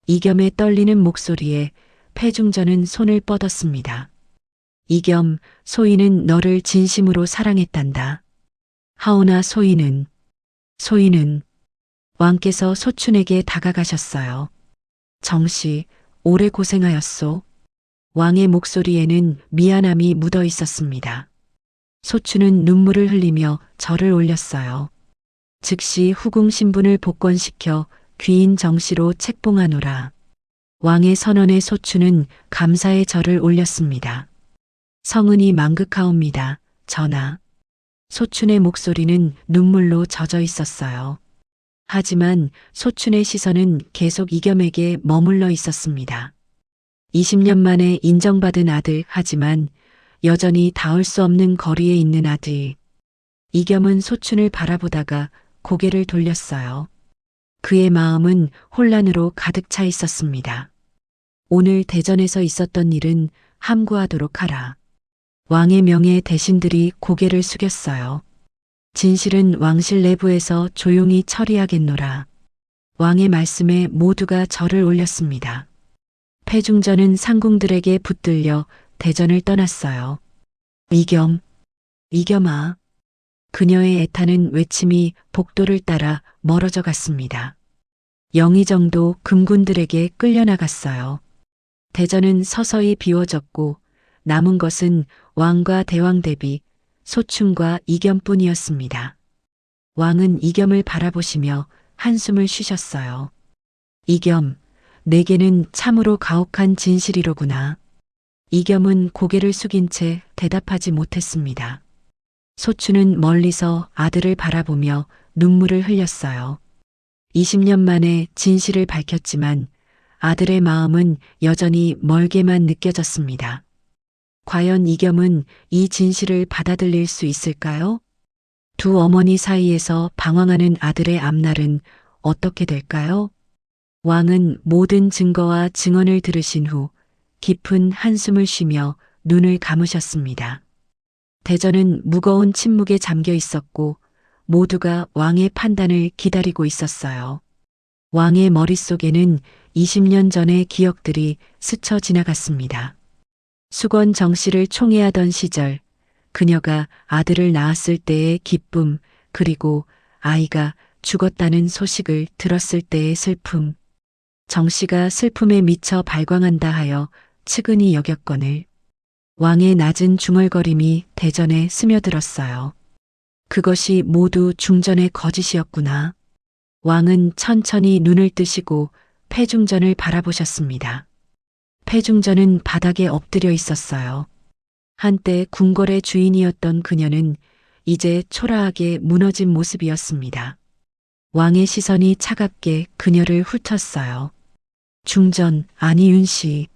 이겸의 떨리는 목소리에 패중전은 손을 뻗었습니다. 이겸, 소인은 너를 진심으로 사랑했단다. 하오나 소인은 왕께서 소춘에게 다가가셨어요. 정씨, 오래 고생하였소. 왕의 목소리에는 미안함이 묻어 있었습니다. 소춘은 눈물을 흘리며 절을 올렸어요. 즉시 후궁 신분을 복권시켜 귀인 정씨로 책봉하노라. 왕의 선언에 소춘은 감사의 절을 올렸습니다. 성은이 망극하옵니다. 전하. 소춘의 목소리는 눈물로 젖어 있었어요. 하지만 소춘의 시선은 계속 이겸에게 머물러 있었습니다. 20년 만에 인정받은 아들, 하지만 여전히 닿을 수 없는 거리에 있는 아들. 이겸은 소춘을 바라보다가 고개를 돌렸어요. 그의 마음은 혼란으로 가득 차 있었습니다. 오늘 대전에서 있었던 일은 함구하도록 하라. 왕의 명예 대신들이 고개를 숙였어요. 진실은 왕실 내부에서 조용히 처리하겠노라. 왕의 말씀에 모두가 절을 올렸습니다. 패중전은 상궁들에게 붙들려 대전을 떠났어요. 이겸아. 그녀의 애타는 외침이 복도를 따라 멀어져 갔습니다. 영의정도 금군들에게 끌려나갔어요. 대전은 서서히 비워졌고 남은 것은 왕과 대왕 대비 소춘과 이겸뿐이었습니다. 왕은 이겸을 바라보시며 한숨을 쉬셨어요. 이겸, 내게는 참으로 가혹한 진실이로구나. 이겸은 고개를 숙인 채 대답하지 못했습니다. 소춘은 멀리서 아들을 바라보며 눈물을 흘렸어요. 20년 만에 진실을 밝혔지만 아들의 마음은 여전히 멀게만 느껴졌습니다. 과연 이겸은 이 진실을 받아들일 수 있을까요? 두 어머니 사이에서 방황하는 아들의 앞날은 어떻게 될까요? 왕은 모든 증거와 증언을 들으신 후 깊은 한숨을 쉬며 눈을 감으셨습니다. 대전은 무거운 침묵에 잠겨 있었고 모두가 왕의 판단을 기다리고 있었어요. 왕의 머릿속에는 20년 전의 기억들이 스쳐 지나갔습니다. 수건 정씨를 총애하던 시절, 그녀가 아들을 낳았을 때의 기쁨, 그리고 아이가 죽었다는 소식을 들었을 때의 슬픔. 정씨가 슬픔에 미쳐 발광한다 하여 측은히 여겼거늘 왕의 낮은 중얼거림이 대전에 스며들었어요. 그것이 모두 중전의 거짓이었구나. 왕은 천천히 눈을 뜨시고 패중전을 바라보셨습니다. 패중전은 바닥에 엎드려 있었어요. 한때 궁궐의 주인이었던 그녀는 이제 초라하게 무너진 모습이었습니다. 왕의 시선이 차갑게 그녀를 훑었어요. 중전, 아니 윤씨.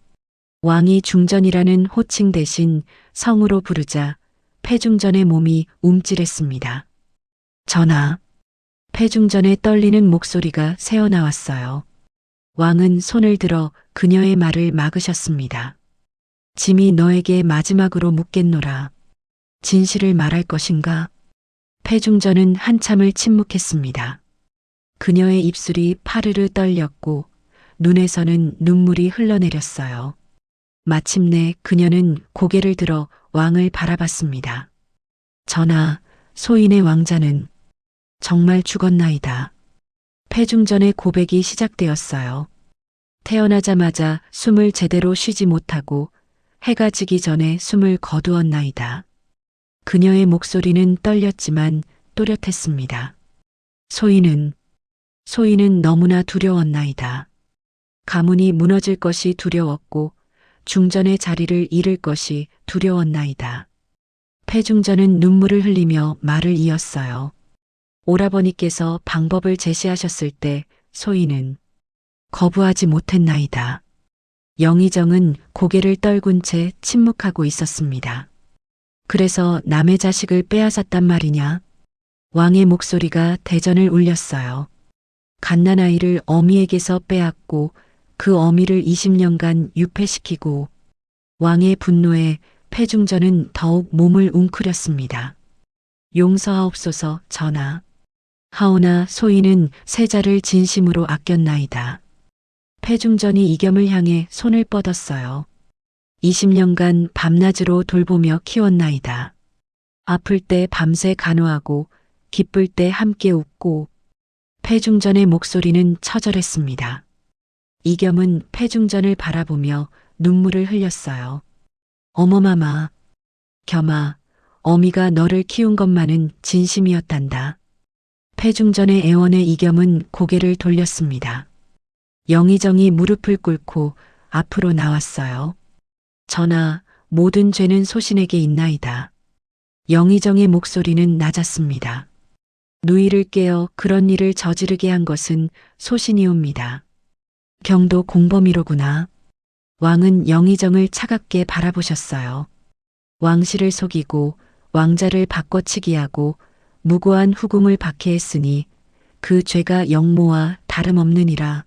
왕이 중전이라는 호칭 대신 성으로 부르자 패중전의 몸이 움찔했습니다. 전하. 패중전의 떨리는 목소리가 새어나왔어요. 왕은 손을 들어 그녀의 말을 막으셨습니다. 짐이 너에게 마지막으로 묻겠노라. 진실을 말할 것인가? 패중전은 한참을 침묵했습니다. 그녀의 입술이 파르르 떨렸고 눈에서는 눈물이 흘러내렸어요. 마침내 그녀는 고개를 들어 왕을 바라봤습니다. 전하, 소인의 왕자는 정말 죽었나이다. 패중전의 고백이 시작되었어요. 태어나자마자 숨을 제대로 쉬지 못하고 해가 지기 전에 숨을 거두었나이다. 그녀의 목소리는 떨렸지만 또렷했습니다. 소인은 너무나 두려웠나이다. 가문이 무너질 것이 두려웠고 중전의 자리를 잃을 것이 두려웠나이다. 패중전은 눈물을 흘리며 말을 이었어요. 오라버니께서 방법을 제시하셨을 때 소인은 거부하지 못했나이다. 영의정은 고개를 떨군 채 침묵하고 있었습니다. 그래서 남의 자식을 빼앗았단 말이냐? 왕의 목소리가 대전을 울렸어요. 갓난아이를 어미에게서 빼앗고 그 어미를 20년간 유폐시키고 왕의 분노에 패중전은 더욱 몸을 웅크렸습니다. 용서하옵소서 전하. 하오나 소인은 세자를 진심으로 아꼈나이다. 패중전이 이겸을 향해 손을 뻗었어요. 20년간 밤낮으로 돌보며 키웠나이다. 아플 때 밤새 간호하고 기쁠 때 함께 웃고. 패중전의 목소리는 처절했습니다. 이겸은 패중전을 바라보며 눈물을 흘렸어요. 어머마마, 겸아, 어미가 너를 키운 것만은 진심이었단다. 패중전의 애원에 이겸은 고개를 돌렸습니다. 영의정이 무릎을 꿇고 앞으로 나왔어요. 전하, 모든 죄는 소신에게 있나이다. 영의정의 목소리는 낮았습니다. 누이를 깨어 그런 일을 저지르게 한 것은 소신이옵니다. 경도 공범이로구나. 왕은 영의정을 차갑게 바라보셨어요. 왕실을 속이고 왕자를 바꿔치기 하고 무고한 후궁을 박해했으니 그 죄가 영모와 다름없느니라.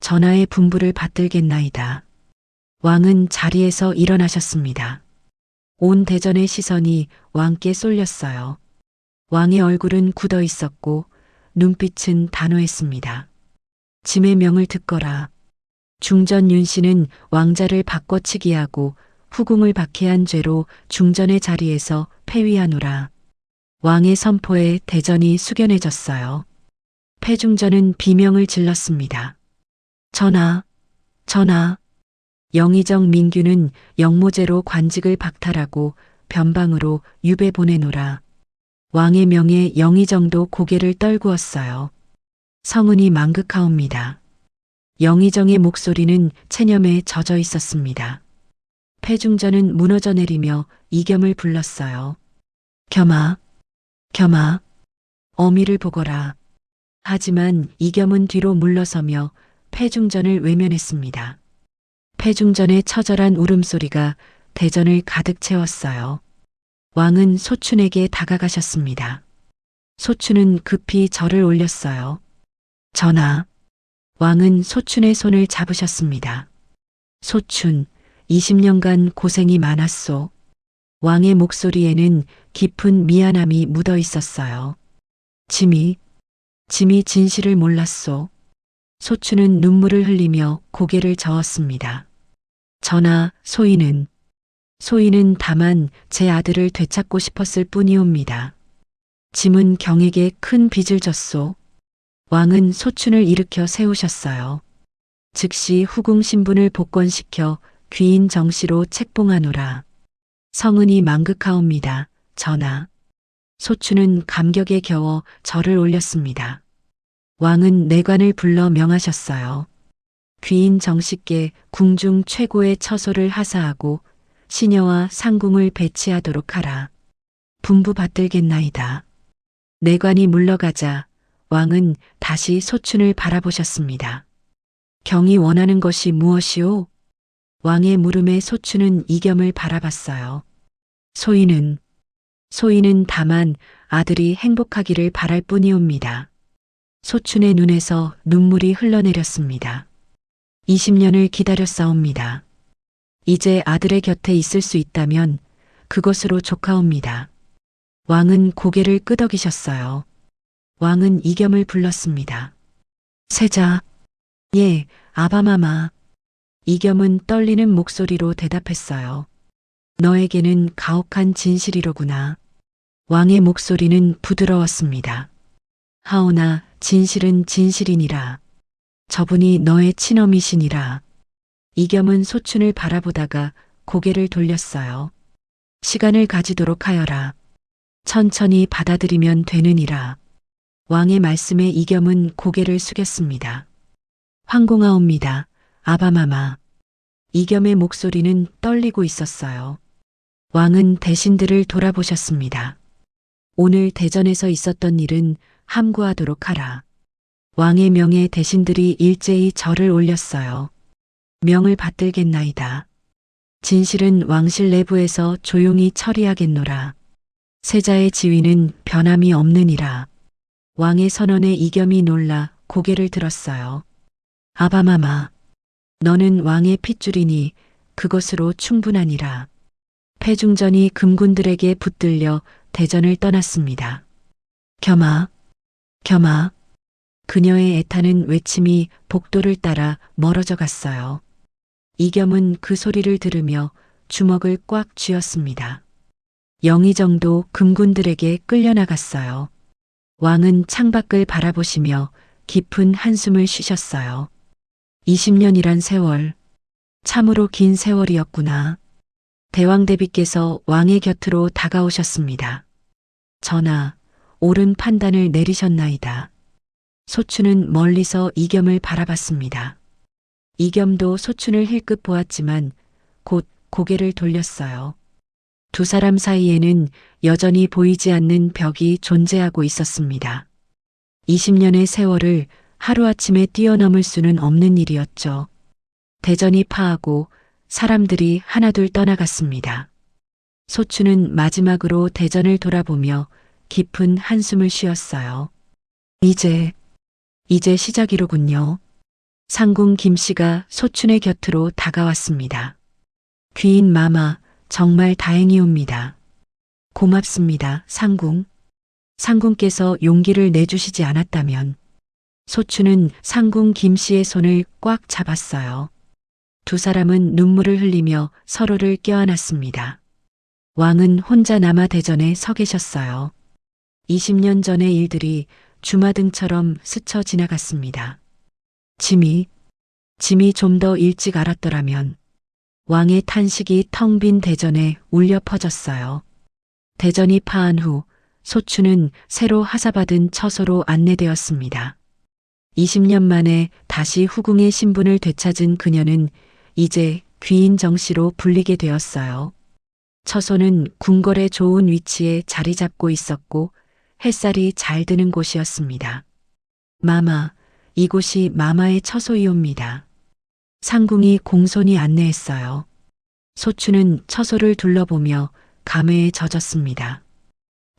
전하의 분부를 받들겠나이다. 왕은 자리에서 일어나셨습니다. 온 대전의 시선이 왕께 쏠렸어요. 왕의 얼굴은 굳어 있었고 눈빛은 단호했습니다. 짐의 명을 듣거라. 중전 윤씨는 왕자를 바꿔치기 하고 후궁을 박해한 죄로 중전의 자리에서 폐위하노라. 왕의 선포에 대전이 숙연해졌어요. 패중전은 비명을 질렀습니다. 전하, 전하. 영의정 민규는 영모죄로 관직을 박탈하고 변방으로 유배 보내노라. 왕의 명에 영의정도 고개를 떨구었어요. 성은이 망극하옵니다. 영의정의 목소리는 체념에 젖어 있었습니다. 패중전은 무너져 내리며 이겸을 불렀어요. 겸아, 겸아, 어미를 보거라. 하지만 이겸은 뒤로 물러서며 패중전을 외면했습니다. 패중전의 처절한 울음소리가 대전을 가득 채웠어요. 왕은 소춘에게 다가가셨습니다. 소춘은 급히 절을 올렸어요. 전하. 왕은 소춘의 손을 잡으셨습니다. 소춘, 20년간 고생이 많았소. 왕의 목소리에는 깊은 미안함이 묻어 있었어요. 짐이 진실을 몰랐소. 소춘은 눈물을 흘리며 고개를 저었습니다. 전하, 소인은 다만 제 아들을 되찾고 싶었을 뿐이옵니다. 짐은 경에게 큰 빚을 졌소. 왕은 소춘을 일으켜 세우셨어요. 즉시 후궁 신분을 복권시켜 귀인 정씨로 책봉하노라. 성은이 망극하옵니다. 전하. 소춘은 감격에 겨워 절을 올렸습니다. 왕은 내관을 불러 명하셨어요. 귀인 정씨께 궁중 최고의 처소를 하사하고 시녀와 상궁을 배치하도록 하라. 분부 받들겠나이다. 내관이 물러가자 왕은 다시 소춘을 바라보셨습니다. 경이 원하는 것이 무엇이오? 왕의 물음에 소춘은 이겸을 바라봤어요. 소인은 다만 아들이 행복하기를 바랄 뿐이옵니다. 소춘의 눈에서 눈물이 흘러내렸습니다. 20년을 기다렸사옵니다. 이제 아들의 곁에 있을 수 있다면 그것으로 족하옵니다. 왕은 고개를 끄덕이셨어요. 왕은 이겸을 불렀습니다. 세자. 예, 아바마마. 이겸은 떨리는 목소리로 대답했어요. 너에게는 가혹한 진실이로구나. 왕의 목소리는 부드러웠습니다. 하오나 진실은 진실이니라. 저분이 너의 친엄이시니라. 이겸은 소춘을 바라보다가 고개를 돌렸어요. 시간을 가지도록 하여라. 천천히 받아들이면 되느니라. 왕의 말씀에 이겸은 고개를 숙였습니다. 황공하옵니다. 아바마마. 이겸의 목소리는 떨리고 있었어요. 왕은 대신들을 돌아보셨습니다. 오늘 대전에서 있었던 일은 함구하도록 하라. 왕의 명에 대신들이 일제히 절을 올렸어요. 명을 받들겠나이다. 진실은 왕실 내부에서 조용히 처리하겠노라. 세자의 지위는 변함이 없느니라. 왕의 선언에 이겸이 놀라 고개를 들었어요. 아바마마, 너는 왕의 핏줄이니 그것으로 충분하니라. 패중전이 금군들에게 붙들려 대전을 떠났습니다. 겸아, 겸아. 그녀의 애타는 외침이 복도를 따라 멀어져 갔어요. 이겸은 그 소리를 들으며 주먹을 꽉 쥐었습니다. 영의정도 금군들에게 끌려나갔어요. 왕은 창밖을 바라보시며 깊은 한숨을 쉬셨어요. 20년이란 세월, 참으로 긴 세월이었구나. 대왕대비께서 왕의 곁으로 다가오셨습니다. 전하, 옳은 판단을 내리셨나이다. 소춘은 멀리서 이겸을 바라봤습니다. 이겸도 소춘을 힐끗 보았지만 곧 고개를 돌렸어요. 두 사람 사이에는 여전히 보이지 않는 벽이 존재하고 있었습니다. 20년의 세월을 하루아침에 뛰어넘을 수는 없는 일이었죠. 대전이 파하고 사람들이 하나둘 떠나갔습니다. 소춘은 마지막으로 대전을 돌아보며 깊은 한숨을 쉬었어요. 이제 시작이로군요. 상궁 김씨가 소춘의 곁으로 다가왔습니다. 귀인 마마, 정말 다행이옵니다. 고맙습니다, 상궁. 상궁께서 용기를 내주시지 않았다면. 소춘은 상궁 김씨의 손을 꽉 잡았어요. 두 사람은 눈물을 흘리며 서로를 껴안았습니다. 왕은 혼자 남아 대전에 서 계셨어요. 20년 전의 일들이 주마등처럼 스쳐 지나갔습니다. 짐이 좀 더 일찍 알았더라면. 왕의 탄식이 텅 빈 대전에 울려 퍼졌어요. 대전이 파한 후 소춘은 새로 하사받은 처소로 안내되었습니다. 20년 만에 다시 후궁의 신분을 되찾은 그녀는 이제 귀인 정씨로 불리게 되었어요. 처소는 궁궐의 좋은 위치에 자리 잡고 있었고 햇살이 잘 드는 곳이었습니다. 마마, 이곳이 마마의 처소이옵니다. 상궁이 공손히 안내했어요. 소춘은 처소를 둘러보며 감회에 젖었습니다.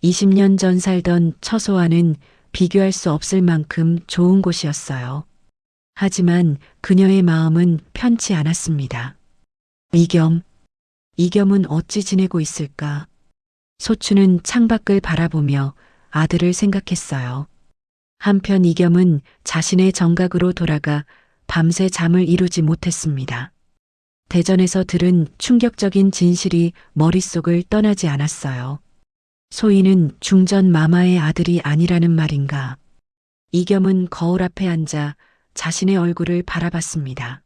20년 전 살던 처소와는 비교할 수 없을 만큼 좋은 곳이었어요. 하지만 그녀의 마음은 편치 않았습니다. 이겸은 어찌 지내고 있을까? 소춘은 창밖을 바라보며 아들을 생각했어요. 한편 이겸은 자신의 정각으로 돌아가 밤새 잠을 이루지 못했습니다. 대전에서 들은 충격적인 진실이 머릿속을 떠나지 않았어요. 소희는 중전 마마의 아들이 아니라는 말인가. 이겸은 거울 앞에 앉아 자신의 얼굴을 바라봤습니다.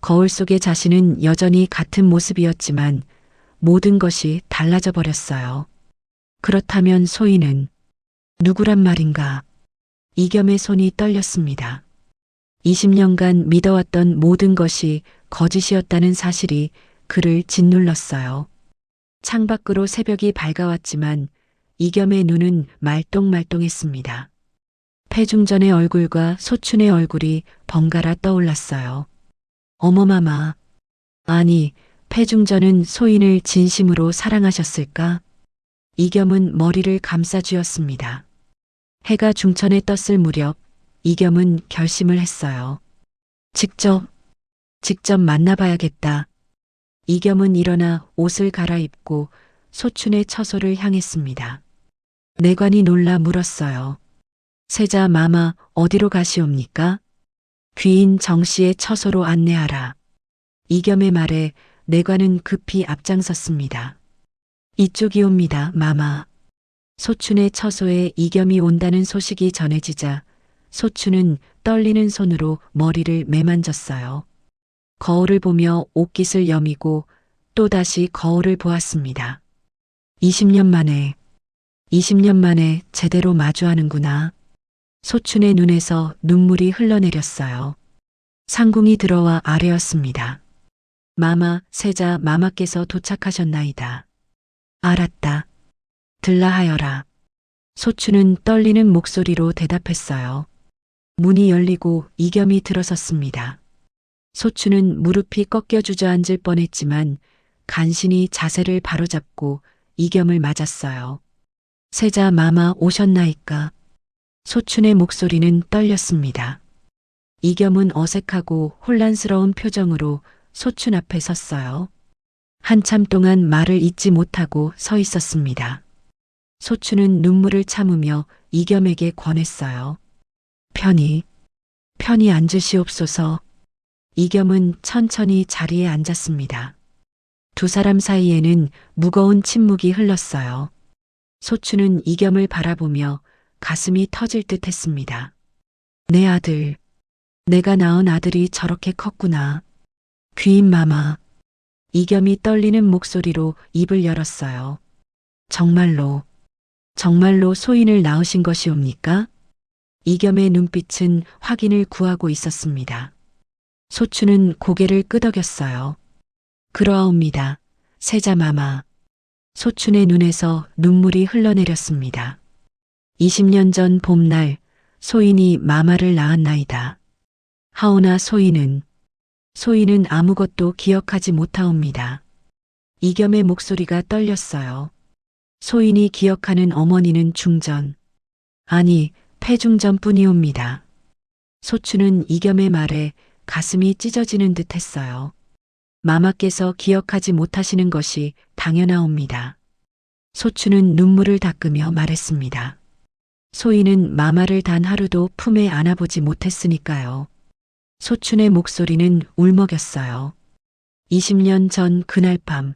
거울 속의 자신은 여전히 같은 모습이었지만 모든 것이 달라져 버렸어요. 그렇다면 소희는 누구란 말인가? 이겸의 손이 떨렸습니다. 20년간 믿어왔던 모든 것이 거짓이었다는 사실이 그를 짓눌렀어요. 창밖으로 새벽이 밝아왔지만 이겸의 눈은 말똥말똥했습니다. 패중전의 얼굴과 소춘의 얼굴이 번갈아 떠올랐어요. 어머마마. 아니, 패중전은 소인을 진심으로 사랑하셨을까? 이겸은 머리를 감싸쥐었습니다. 해가 중천에 떴을 무렵 이겸은 결심을 했어요. 직접 만나봐야겠다. 이겸은 일어나 옷을 갈아입고 소춘의 처소를 향했습니다. 내관이 놀라 물었어요. 세자 마마 어디로 가시옵니까? 귀인 정씨의 처소로 안내하라. 이겸의 말에 내관은 급히 앞장섰습니다. 이쪽이 옵니다, 마마. 소춘의 처소에 이겸이 온다는 소식이 전해지자 소춘은 떨리는 손으로 머리를 매만졌어요. 거울을 보며 옷깃을 여미고 또다시 거울을 보았습니다. 20년 만에 제대로 마주하는구나. 소춘의 눈에서 눈물이 흘러내렸어요. 상궁이 들어와 아뢰었습니다. 마마, 세자 마마께서 도착하셨나이다. 알았다. 들라하여라. 소춘은 떨리는 목소리로 대답했어요. 문이 열리고 이겸이 들어섰습니다. 소춘은 무릎이 꺾여 주저앉을 뻔했지만 간신히 자세를 바로잡고 이겸을 맞았어요. 세자 마마 오셨나이까? 소춘의 목소리는 떨렸습니다. 이겸은 어색하고 혼란스러운 표정으로 소춘 앞에 섰어요. 한참 동안 말을 잇지 못하고 서 있었습니다. 소춘은 눈물을 참으며 이겸에게 권했어요. 편히 앉으시옵소서. 이겸은 천천히 자리에 앉았습니다. 두 사람 사이에는 무거운 침묵이 흘렀어요. 소춘은 이겸을 바라보며 가슴이 터질 듯 했습니다. 내 아들, 내가 낳은 아들이 저렇게 컸구나. 귀인 마마. 이겸이 떨리는 목소리로 입을 열었어요. 정말로 소인을 낳으신 것이옵니까? 이겸의 눈빛은 확인을 구하고 있었습니다. 소춘은 고개를 끄덕였어요. 그러하옵니다. 세자마마. 소춘의 눈에서 눈물이 흘러내렸습니다. 20년 전 봄날 소인이 마마를 낳았나이다. 하오나 소인은 아무것도 기억하지 못하옵니다. 이겸의 목소리가 떨렸어요. 소인이 기억하는 어머니는 중전, 아니 폐중전뿐이옵니다. 소춘은 이겸의 말에 가슴이 찢어지는 듯 했어요. 마마께서 기억하지 못하시는 것이 당연하옵니다. 소춘은 눈물을 닦으며 말했습니다. 소인은 마마를 단 하루도 품에 안아보지 못했으니까요. 소춘의 목소리는 울먹였어요. 20년 전 그날 밤,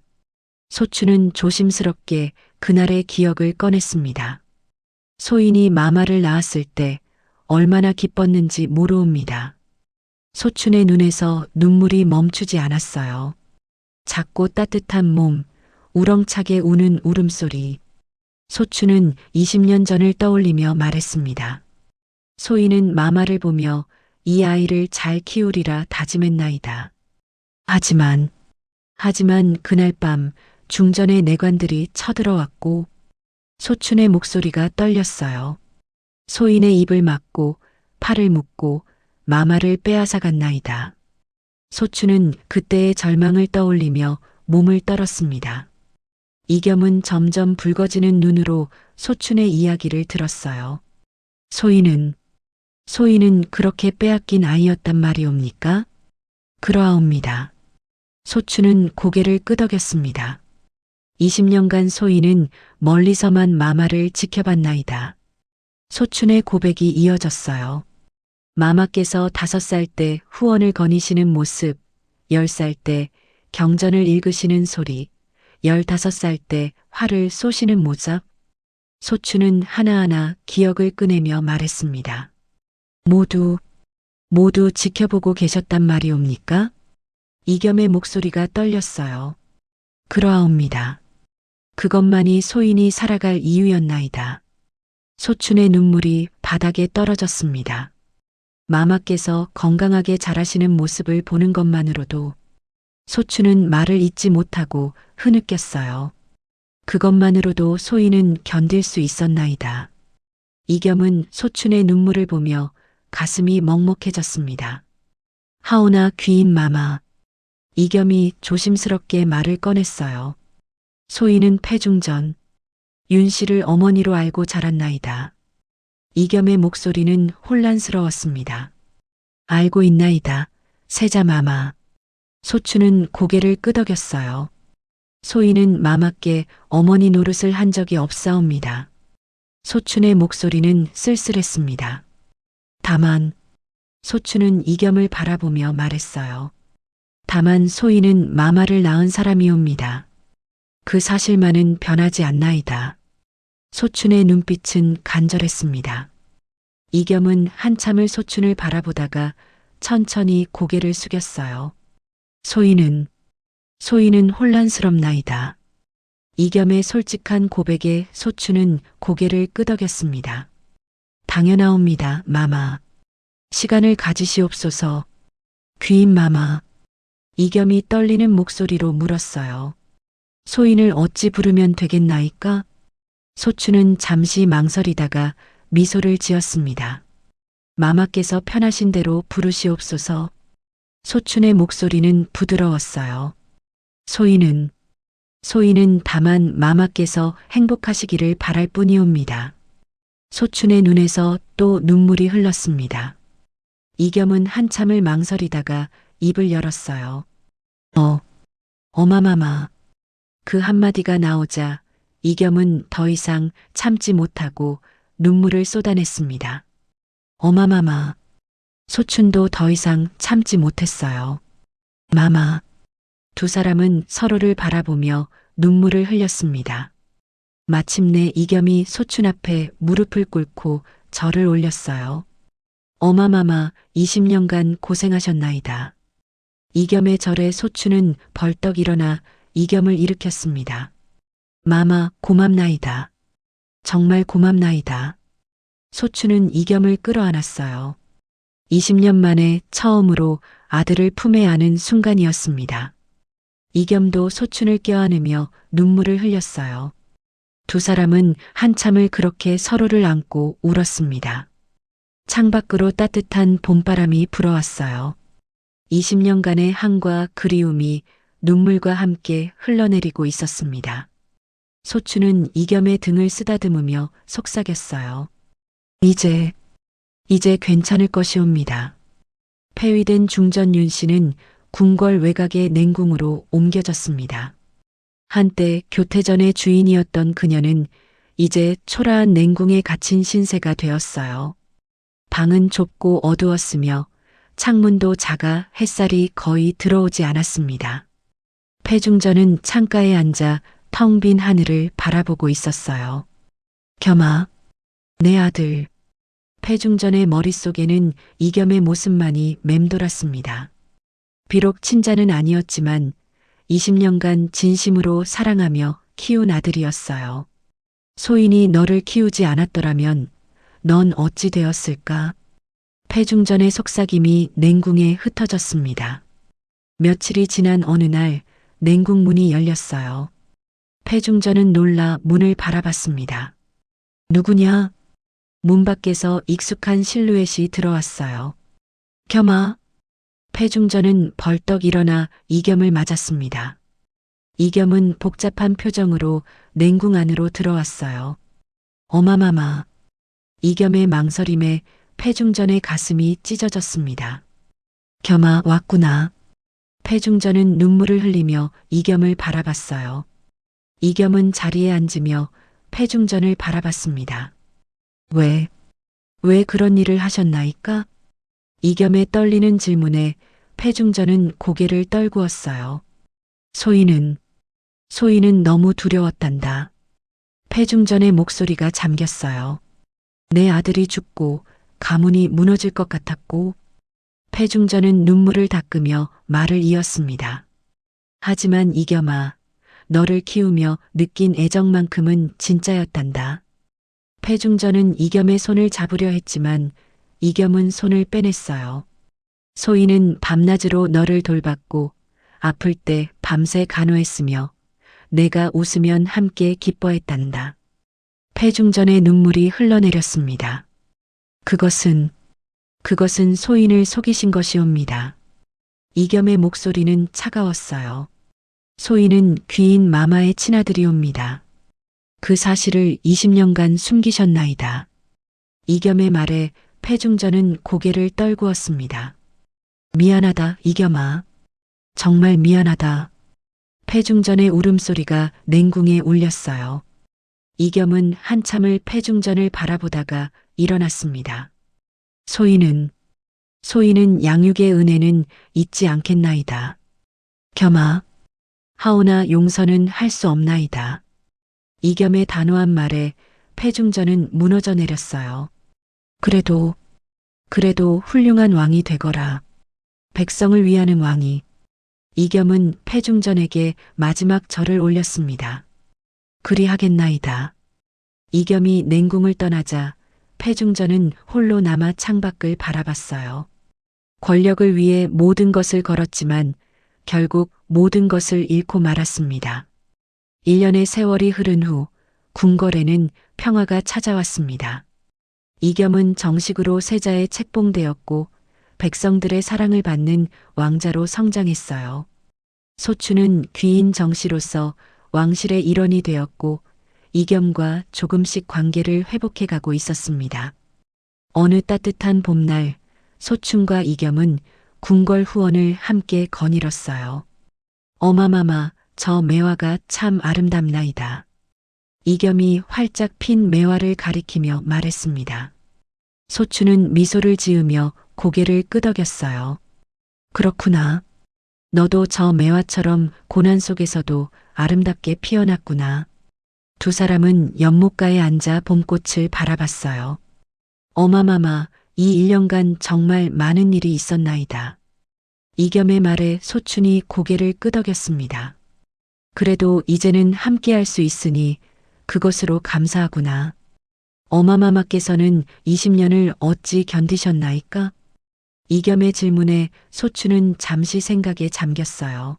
소춘은 조심스럽게 그날의 기억을 꺼냈습니다. 소인이 마마를 낳았을 때 얼마나 기뻤는지 모르옵니다. 소춘의 눈에서 눈물이 멈추지 않았어요. 작고 따뜻한 몸, 우렁차게 우는 울음소리. 소춘은 20년 전을 떠올리며 말했습니다. 소인은 마마를 보며 이 아이를 잘 키우리라 다짐했나이다. 하지만 그날 밤 중전의 내관들이 쳐들어왔고 소춘의 목소리가 떨렸어요. 소인의 입을 막고 팔을 묶고 마마를 빼앗아 갔나이다. 소춘은 그때의 절망을 떠올리며 몸을 떨었습니다. 이겸은 점점 붉어지는 눈으로 소춘의 이야기를 들었어요. 소인은 그렇게 빼앗긴 아이였단 말이옵니까? 그러하옵니다. 소춘은 고개를 끄덕였습니다. 20년간 소인은 멀리서만 마마를 지켜봤나이다. 소춘의 고백이 이어졌어요. 마마께서 5살 때 후원을 거니시는 모습, 10살 때 경전을 읽으시는 소리, 15살 때 활을 쏘시는 모습. 소춘은 하나하나 기억을 꺼내며 말했습니다. 모두 지켜보고 계셨단 말이옵니까? 이겸의 목소리가 떨렸어요. 그러하옵니다. 그것만이 소인이 살아갈 이유였나이다. 소춘의 눈물이 바닥에 떨어졌습니다. 마마께서 건강하게 자라시는 모습을 보는 것만으로도 소춘은 말을 잇지 못하고 흐느꼈어요. 그것만으로도 소인은 견딜 수 있었나이다. 이겸은 소춘의 눈물을 보며 가슴이 먹먹해졌습니다. 하오나 귀인 마마. 이겸이 조심스럽게 말을 꺼냈어요. 소인은 패중전, 윤 씨를 어머니로 알고 자랐나이다. 이겸의 목소리는 혼란스러웠습니다. 알고 있나이다. 세자마마. 소춘은 고개를 끄덕였어요. 소인은 마마께 어머니 노릇을 한 적이 없사옵니다. 소춘의 목소리는 쓸쓸했습니다. 다만 소춘은 이겸을 바라보며 말했어요. 다만 소인은 마마를 낳은 사람이옵니다. 그 사실만은 변하지 않나이다. 소춘의 눈빛은 간절했습니다. 이겸은 한참을 소춘을 바라보다가 천천히 고개를 숙였어요. 소인은 혼란스럽나이다. 이겸의 솔직한 고백에 소춘은 고개를 끄덕였습니다. 당연하옵니다, 마마. 시간을 가지시옵소서. 귀인 마마. 이겸이 떨리는 목소리로 물었어요. 소인을 어찌 부르면 되겠나이까? 소춘은 잠시 망설이다가 미소를 지었습니다. 마마께서 편하신 대로 부르시옵소서. 소춘의 목소리는 부드러웠어요. 소인은 다만 마마께서 행복하시기를 바랄 뿐이옵니다. 소춘의 눈에서 또 눈물이 흘렀습니다. 이겸은 한참을 망설이다가 입을 열었어요. 어마마마. 그 한마디가 나오자 이겸은 더 이상 참지 못하고 눈물을 쏟아냈습니다. 어마마마. 소춘도 더 이상 참지 못했어요. 마마. 두 사람은 서로를 바라보며 눈물을 흘렸습니다. 마침내 이겸이 소춘 앞에 무릎을 꿇고 절을 올렸어요. 어마마마 20년간 고생하셨나이다. 이겸의 절에 소춘은 벌떡 일어나 이겸을 일으켰습니다. 마마 고맙나이다. 정말 고맙나이다. 소춘은 이겸을 끌어안았어요. 20년 만에 처음으로 아들을 품에 안은 순간이었습니다. 이겸도 소춘을 껴안으며 눈물을 흘렸어요. 두 사람은 한참을 그렇게 서로를 안고 울었습니다. 창밖으로 따뜻한 봄바람이 불어왔어요. 20년간의 한과 그리움이 눈물과 함께 흘러내리고 있었습니다. 소춘은 이겸의 등을 쓰다듬으며 속삭였어요. 이제 괜찮을 것이옵니다. 폐위된 중전 윤 씨는 궁궐 외곽의 냉궁으로 옮겨졌습니다. 한때 교태전의 주인이었던 그녀는 이제 초라한 냉궁에 갇힌 신세가 되었어요. 방은 좁고 어두웠으며 창문도 작아 햇살이 거의 들어오지 않았습니다. 패중전은 창가에 앉아 텅 빈 하늘을 바라보고 있었어요. 겸아, 내 아들. 패중전의 머릿속에는 이겸의 모습만이 맴돌았습니다. 비록 친자는 아니었지만 20년간 진심으로 사랑하며 키운 아들이었어요. 소인이 너를 키우지 않았더라면 넌 어찌 되었을까? 패중전의 속삭임이 냉궁에 흩어졌습니다. 며칠이 지난 어느 날 냉궁 문이 열렸어요. 패중전은 놀라 문을 바라봤습니다. 누구냐? 문 밖에서 익숙한 실루엣이 들어왔어요. 겸아. 패중전은 벌떡 일어나 이겸을 맞았습니다. 이겸은 복잡한 표정으로 냉궁 안으로 들어왔어요. 어마마마. 이겸의 망설임에 패중전의 가슴이 찢어졌습니다. 겸아 왔구나. 패중전은 눈물을 흘리며 이겸을 바라봤어요. 이겸은 자리에 앉으며 패중전을 바라봤습니다. 왜 그런 일을 하셨나이까? 이겸의 떨리는 질문에 패중전은 고개를 떨구었어요. 소인은 너무 두려웠단다. 패중전의 목소리가 잠겼어요. 내 아들이 죽고 가문이 무너질 것 같았고. 패중전은 눈물을 닦으며 말을 이었습니다. 하지만 이겸아, 너를 키우며 느낀 애정만큼은 진짜였단다. 패중전은 이겸의 손을 잡으려 했지만 이겸은 손을 빼냈어요. 소인은 밤낮으로 너를 돌봤고 아플 때 밤새 간호했으며 내가 웃으면 함께 기뻐했단다. 패중전의 눈물이 흘러내렸습니다. 그것은 소인을 속이신 것이옵니다. 이겸의 목소리는 차가웠어요. 소인은 귀인 마마의 친아들이옵니다. 그 사실을 20년간 숨기셨나이다. 이겸의 말에 패중전은 고개를 떨구었습니다. 미안하다, 이겸아. 정말 미안하다. 패중전의 울음소리가 냉궁에 울렸어요. 이겸은 한참을 패중전을 바라보다가 일어났습니다. 소인은 양육의 은혜는 잊지 않겠나이다. 겸아, 하오나 용서는 할 수 없나이다. 이겸의 단호한 말에 패중전은 무너져 내렸어요. 그래도 훌륭한 왕이 되거라. 백성을 위하는 왕이. 이겸은 패중전에게 마지막 절을 올렸습니다. 그리하겠나이다. 이겸이 냉궁을 떠나자 패중전은 홀로 남아 창밖을 바라봤어요. 권력을 위해 모든 것을 걸었지만 결국 모든 것을 잃고 말았습니다. 1년의 세월이 흐른 후 궁궐에는 평화가 찾아왔습니다. 이겸은 정식으로 세자에 책봉되었고 백성들의 사랑을 받는 왕자로 성장했어요. 소추는 귀인 정씨로서 왕실의 일원이 되었고 이겸과 조금씩 관계를 회복해 가고 있었습니다. 어느 따뜻한 봄날 소춘과 이겸은 궁궐 후원을 함께 거닐었어요. 어마마마, 저 매화가 참 아름답나이다. 이겸이 활짝 핀 매화를 가리키며 말했습니다. 소추는 미소를 지으며 고개를 끄덕였어요. 그렇구나. 너도 저 매화처럼 고난 속에서도 아름답게 피어났구나. 두 사람은 연못가에 앉아 봄꽃을 바라봤어요. 어마마마, 이 1년간 정말 많은 일이 있었나이다. 이겸의 말에 소춘이 고개를 끄덕였습니다. 그래도 이제는 함께할 수 있으니 그것으로 감사하구나. 어마마마께서는 20년을 어찌 견디셨나이까? 이겸의 질문에 소춘은 잠시 생각에 잠겼어요.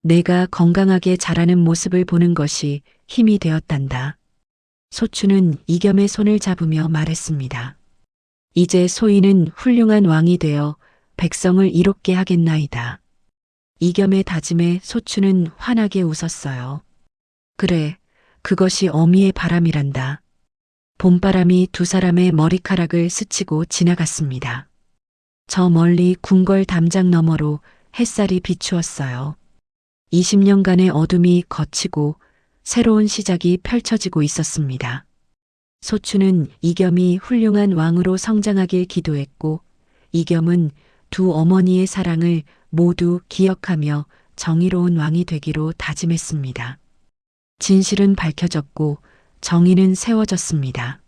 내가 건강하게 자라는 모습을 보는 것이 힘이 되었단다. 소춘은 이겸의 손을 잡으며 말했습니다. 이제 소인은 훌륭한 왕이 되어 백성을 이롭게 하겠나이다. 이겸의 다짐에 소춘은 환하게 웃었어요. 그래, 그것이 어미의 바람이란다. 봄바람이 두 사람의 머리카락을 스치고 지나갔습니다. 저 멀리 궁궐 담장 너머로 햇살이 비추었어요. 20년간의 어둠이 걷히고 새로운 시작이 펼쳐지고 있었습니다. 소추는 이겸이 훌륭한 왕으로 성장하길 기도했고 이겸은 두 어머니의 사랑을 모두 기억하며 정의로운 왕이 되기로 다짐했습니다. 진실은 밝혀졌고 정의는 세워졌습니다.